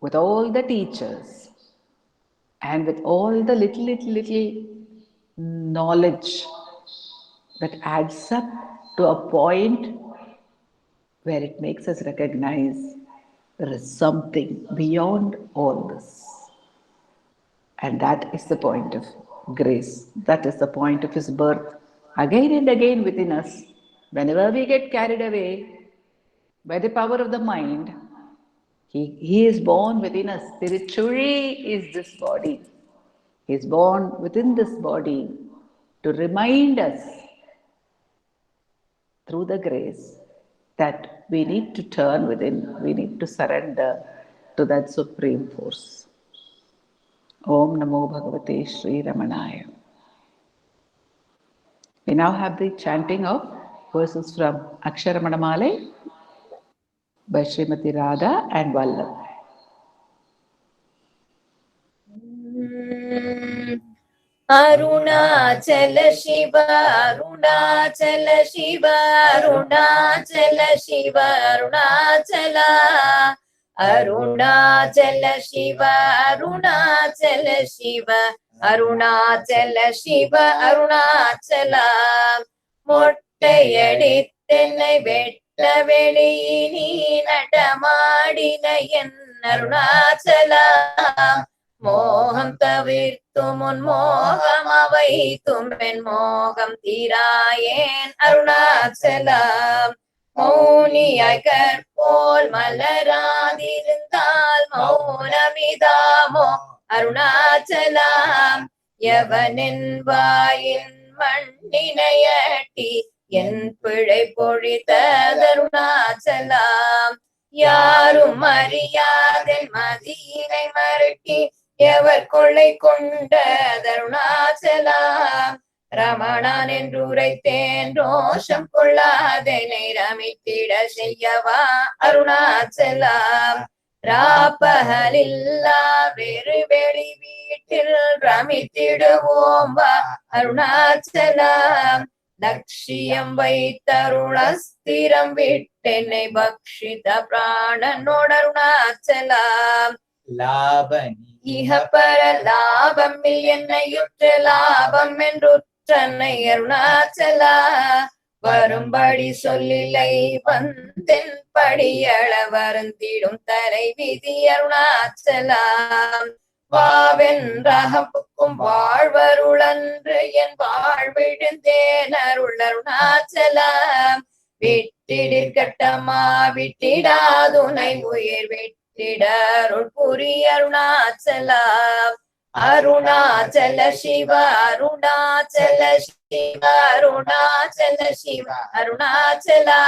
with all the teachers and with all the little knowledge that adds up to a point where it makes us recognize there is something beyond all this. And that is the point of grace. That is the point of his birth. Again and again within us, whenever we get carried away by the power of the mind, he is born within us. Spiritually is this body. He is born within this body to remind us through the grace that we need to turn within, we need to surrender to that supreme force. Om Namo Bhagavate Sri Ramanaya. We now have the chanting of verses from Aksharamanamale by Srimati Radha and Vallabh. Arunachal சிவ அருணாச்சல சிவ அருணாச்சல சிவ அருணாச்சலா அருணாச்சல சிவ அருணாச்சல சிவ அருணாச்சல சிவ அருணாச்சலா மொட்டையடித்தென்னை வெட்ட வெளியினி நடமாடின என் அருணாச்சலா மோகம் தவிர்த்தும் உன் மோகம் அவைத்தும் என் மோகம் தீராயேன் அருணாச்சலா மௌனியாய் கற்போல் மலராதிருந்தால் மௌனமிதாமோ அருணாச்சலா எவனின் வாயின் மண்ணினையட்டி என் பிழை பொழித்தருணாச்சலா யாரும் அறியாதென் மதியினை மறுட்டி எவர் கொள்ளை கொண்ட தருணாச்சலா ரமணான் என்று உரைத்தேன் ரோஷம் கொள்ளாதெனை ரமித்திட செய்யவா அருணாச்சலா ராப்பகலில்லா வேறு வெளி வீட்டில் ரமித்திடுவோம் வா அருணாச்சலா லட்சியம் வைத்தருணஸ்திரம் விட்டென்னை பக்ஷித பிராணனோட அருணாச்சலா லாபனி இஹ பர லாபம் என்னையுற்ற லாபம் என்றுற்றனை அருணாச்சலா வரும்படி சொல்லிலை வந்தென் படியள வருந்திடும் தலை விதி அருணாச்சலா வாவென்றகப்புக்கும் வாழ்வருளன்று என் வாழ்விழுந்தேன் அருள் அருணாச்சலா விட்டிடிற்கட்டமா விட்டிடாதுனை உயிர் விட்டிட அருள் புரி அருணாச்சலா அருணாச்சல சிவ அருணாச்சல சிவ அருணாச்சல சிவ அருணாச்சலா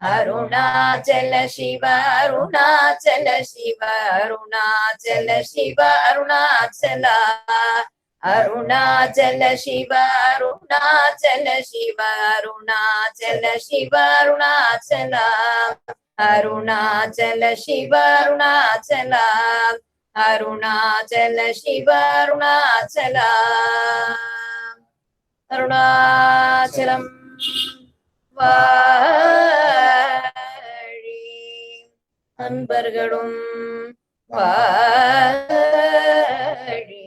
அருணாச்சல சிவ அருணாச்சல சிவ அருணாச்சல சிவ அருணாச்சலா அருணாச்சல சிவ அருணாச்சல சிவ அருணாச்சல சிவ அருணாச்சலா அருணாச்சல சிவ அருணாச்சலா அருணாச்சல சிவ அருணாச்சலா அருணாச்சலம் வாழி அன்பர்களும் வாழி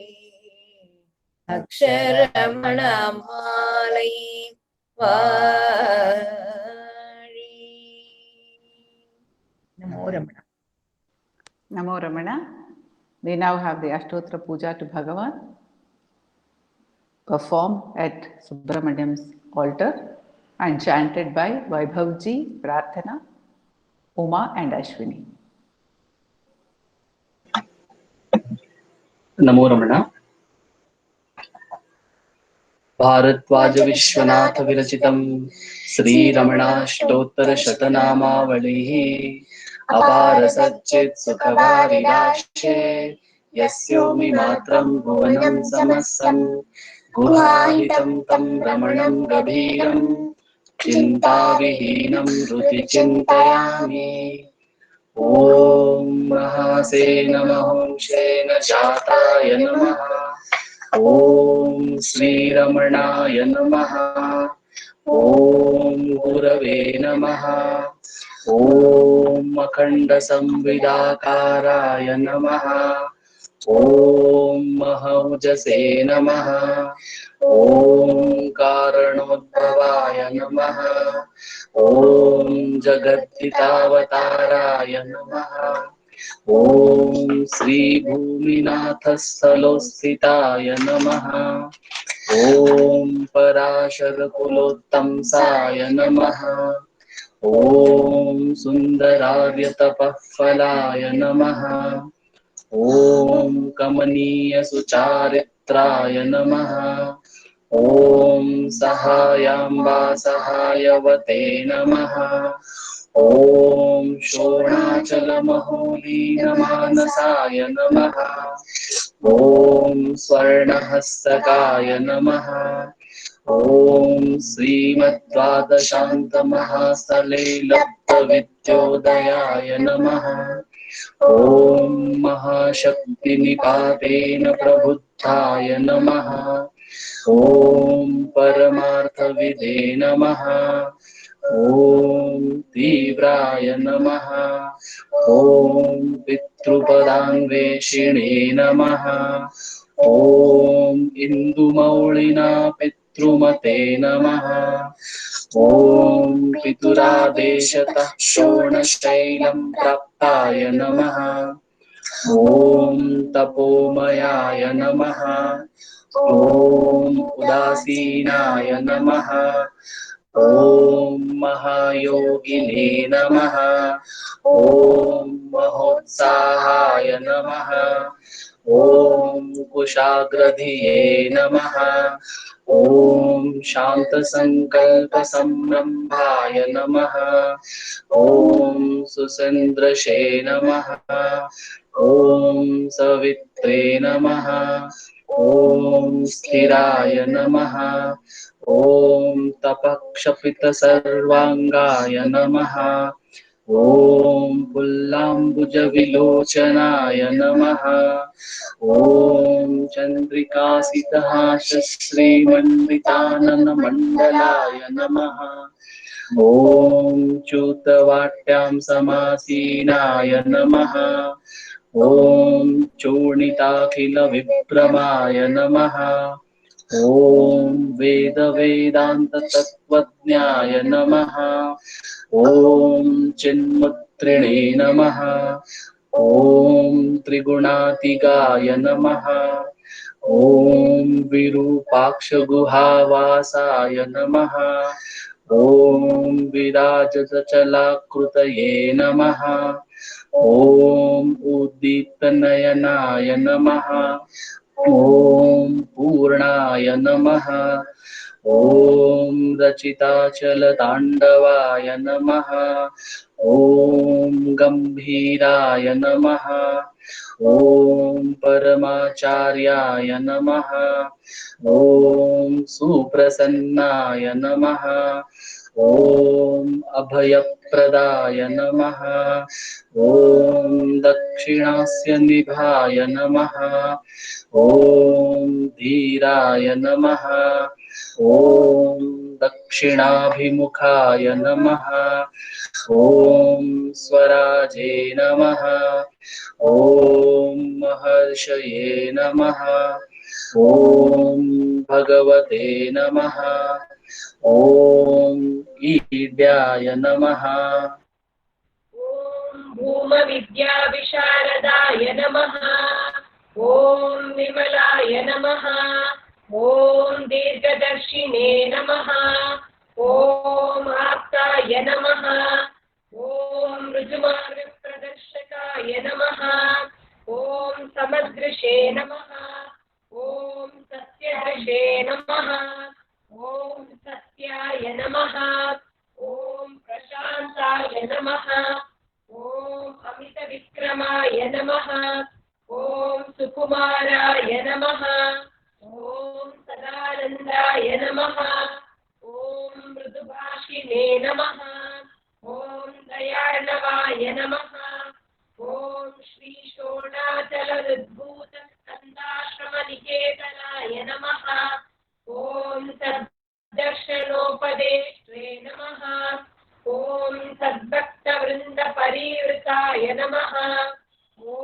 அக்ஷரமண மாலை வாழி நமோ Ramana. Namo Ramana. We now have the Ashtotra Puja to Bhagavan, performed at Subramaniam's altar and chanted by Vaibhavji, Prarthana, Uma and Ashwini. नमो रमण. भारद्वाज विश्वनाथ विरचितं श्रीरमणाष्टोत्तर शतनामावलिः अपार सच्चित् सुखवारिराशे यस्योमि मात्रं भुवनं समस्तं गुहाहितं तं रमणं गभीरं चिन्ताविहीनं हृदि चिन्तयामि. ॐ महासेन महंसेन जाताय नमः. ॐ श्रीरमणाय नमः. ॐ गुरवे नमः. ॐ अखण्डसंविदाकाराय नमः. ॐ महौजसे नमः. ॐ कारणोद्भवाय नमः. ॐ जगद्धितावताराय नमः. ॐ श्रीभूमिनाथस्थलोस्थिताय नमः. ॐ पराशरकुलोत्तंसाय नमः. ॐ सुन्दरार्यतपःफलाय नमः. ॐ कमनीयसुचारित्राय नमः. ॐ सहायाम्बा सहायवते नमः. ॐ शोणाचलमहोलीनमानसाय नमः. ॐ स्वर्णहस्तकाय नमः. ॐ श्रीमद्द्वादशान्तमहास्थले लब्धविद्योदयाय नमः. ॐ महाशक्तिनिपातेन प्रबुद्धाय नमः। ॐ परमार्थविदे नमः। ॐ तीव्राय नमः। ॐ पितृपदान्वेषिणे नमः। ॐ इन्दुमौळिना पितृमते नमः। ॐ पितुरादेशतः शोणशैलं प्राप्ताय नमः। ॐ तपोमयाय नमः। ॐ उदासीनाय नमः। ॐ महायोगिने नमः। ॐ महोत्साहाय नमः। ॐ कुशाग्रधिये नमः। ॐ शान्तसङ्कल्पसम्रम्भाय नमः। ॐ सुसेन्द्रशे नमः। ॐ सवित्रे नमः। ॐ स्थिराय नमः। ॐ तपक्षपितसर्वाङ्गाय नमः। ॐ पुल्लाम्बुजविलोचनाय नमः। ॐ चन्द्रिकासितहासश्रीमण्डिताननमण्डलाय नमः। ॐ च्यूतवाट्यां समासीनाय नमः। ॐ चूर्णिताखिलविभ्रमाय नमः। ॐ वेदवेदान्ततत्त्वज्ञाय नमः। ॐ चिन्मुत्रिणे नमः। ॐ त्रिगुणातिगाय नमः। ॐ विरूपाक्षगुहावासाय नमः। ॐ विराजतचलाकृतये नमः। ॐ उद्दीप्तनयनाय नमः। ॐ पूर्णाय नमः। ॐ रचिताचलताण्डवाय नमः। ॐ गम्भीराय नमः। ॐ परमाचार्याय नमः। ॐ सुप्रसन्नाय नमः। ॐ अभयप्रदाय नमः। ॐ दक्षिणास्य निभाय नमः। ॐ धीराय नमः। ॐ दक्षिणाभिमुखाय नमः। ॐ स्वराजे नमः। ॐ महर्षये नमः। ॐ भगवते नमः। ॐ ईड्याय नमः। ॐ भूमविद्याविशारदाय नमः। ॐ विमलाय नमः। ॐ दीर्घदर्शिने नमः। ॐ आप्ताय नमः। ॐ ऋजुमार्गप्रदर्शकाय नमः। ॐ समदृशे नमः। ॐ सत्यदृशे नमः। ॐ सत्याय नमः। ॐ प्रशान्ताय नमः। ॐ अमितविक्रमाय नमः। ॐ सुकुमाराय नमः। ॐ सदानन्दाय नमः। ॐ मृदुभाषिणे नमः। ॐ दयार्णवाय नमः। ॐ श्री शोणाचलरुद्भूतस्कन्दाश्रमनिकेतनाय नमः। ॐ सद्दर्शनोपदेष्ट्रे नमः। ॐ सद्भक्तवृन्दपरिवृताय नमः। ॐ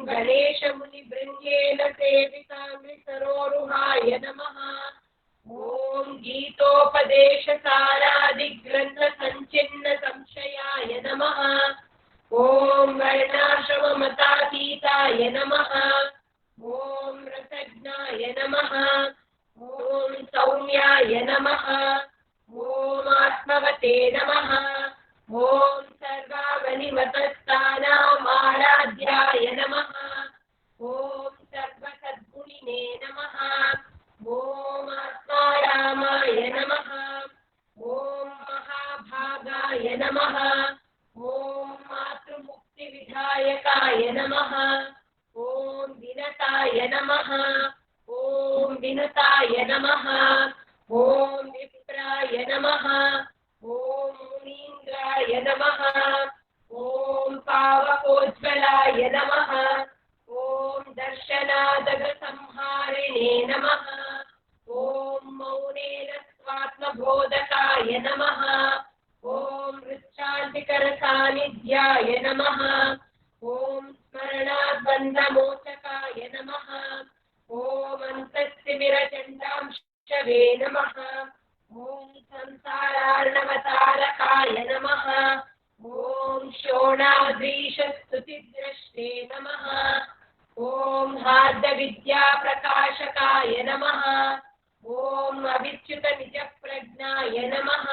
गणेशमुनिभृङ्गेन सेवितामृतरोरुहाय नमः। ॐ गीतोपदेशसारादिग्रन्थसञ्चिन्नसंशयाय नमः। ॐ वर्णाश्रममतातीताय नमः। ॐ रसज्ञाय नमः। ॐ सौम्याय नमः। ॐ आत्मवते नमः। ॐ सर्वावनिमतस्थानामाराध्याय नमः। ॐ सर्वसद्गुणिने नमः। ॐ आत्मारामाय नमः। ॐ महाभागाय नमः। ॐ मातृमुक्तिविधायकाय नमः। ॐ विनताय नमः। ॐ विनुताय नमः। ॐ विप्राय नमः। ॐ मुनीन्द्राय नमः। ॐ पावकोज्ज्वलाय नमः। ॐ दर्शनादगसंहारिणे नमः। ॐ मौनेन स्वात्मबोधकाय नमः। ॐ मृच्छान्तिकरसान्निध्याय नमः। ॐ स्मरणाद्बन्धमोचकाय नमः। ॐ अन्तस्तिमिरचण्डांशवे नमः। ॐ संसारार्णवतारकाय नमः। ॐ शोणाद्रीशस्तुतिद्रष्टे नमः। ॐ हार्दविद्याप्रकाशकाय नमः। ॐ अविच्युतनिजप्रज्ञाय नमः।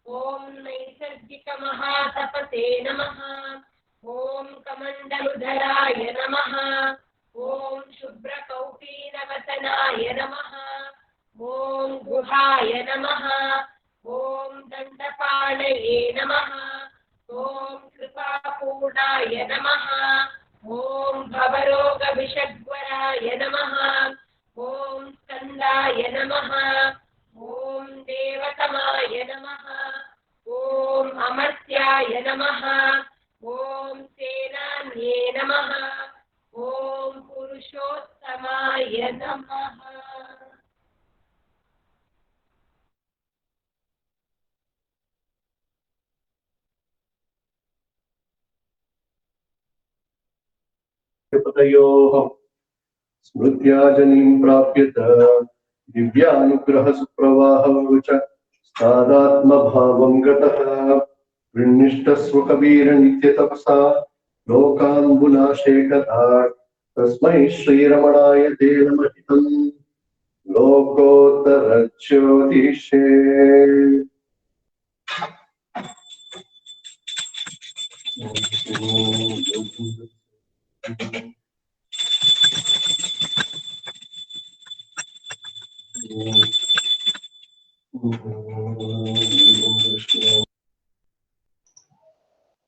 ॐ नैसर्गिकमहातपसे नमः। ॐ कमण्डलुधराय नमः। ॐ शुभ्रकौपीनवसनाय नमः। ॐ गुहाय नमः। ॐ दण्डपाणये नमः। ॐ कृपापूर्णाय नमः। ॐ भवरोगविषग्वराय नमः। ॐ स्कन्दाय नमः। ॐ देवतमाय नमः। ॐ अमर्त्याय नमः। ॐ सेनान्ये नमः। ॐ पुरुषोत्तमाय नमः। पतयोः स्मृत्याजनीं प्राप्यत दिव्यानुग्रहसुप्रवाहौ च स्थादात्मभावं गतः वृन्निष्ठस्वकबीरनित्यतपसा लोकान्बुनाशेखता तस्मै श्रीरमणाय ते नमः लोकोत्तरज्योतिषे।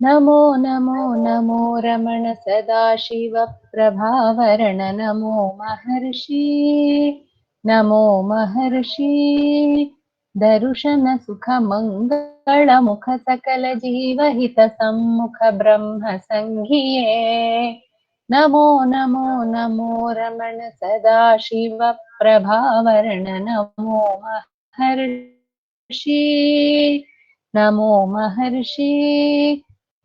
नमो नमो नमो रमण सदाशिव प्रभावरण नमो महर्षि। नमो महर्षि दर्शन सुख मंगल मुख सकल जीवहित सम्मुख ब्रह्म संघिये। नमो नमो नमो रमण सदाशिव प्रभावरण नमो महर्षि। नमो महर्षि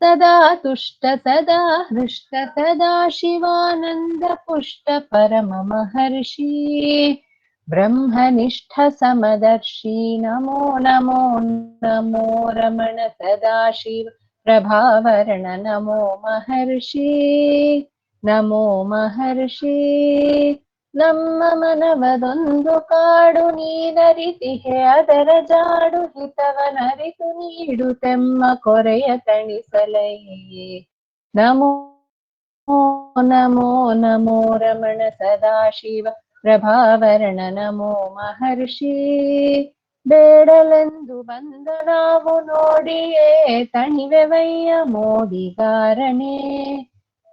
सदा तुष्ट सदा हृष्ट सदा शिवानंद पुष्ट परम महर्षि ब्रह्मनिष्ठ समदर्शी। नमो नमो नमो रमण सदाशिव प्रभावरण नमो महर्षि। नमो महर्षि ನಮ್ಮ ಮನವದೊಂದು ಕಾಡು ನೀನರಿತಿಹೆ ಅದರ ಜಾಡು ಹಿತವನರಿತು ನೀಡುತ್ತೆಮ್ಮ ಕೊರೆಯ ತಣಿಸಲೈ. ನಮೋ ನಮೋ ನಮೋ ರಮಣ ಸದಾಶಿವ ಪ್ರಭಾವರಣ ನಮೋ ಮಹರ್ಷಿ. ಬೇಡಲೆಂದು ಬಂದ ನಾವು ನೋಡಿಯೇ ತಣಿವೆವಯ್ಯ ಮೋಡಿಗಾರನೇ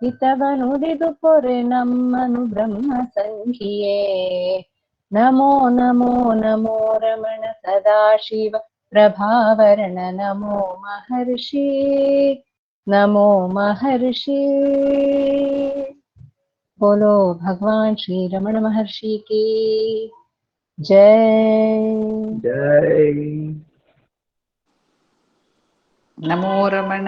ಹಿತವನುಡಿದು ಪೊರೆ ನಮ್ಮನು ಬ್ರಹ್ಮ ಸಂಘಿಯೇ. ನಮೋ ನಮೋ ನಮೋ ರಮಣ ಸದಾಶಿವ ಪ್ರಭಾವರಣ ನಮೋ ಮಹರ್ಷಿ. ನಮೋ महर्षि। बोलो भगवान श्री रमण महर्षि की जय नमो रमण।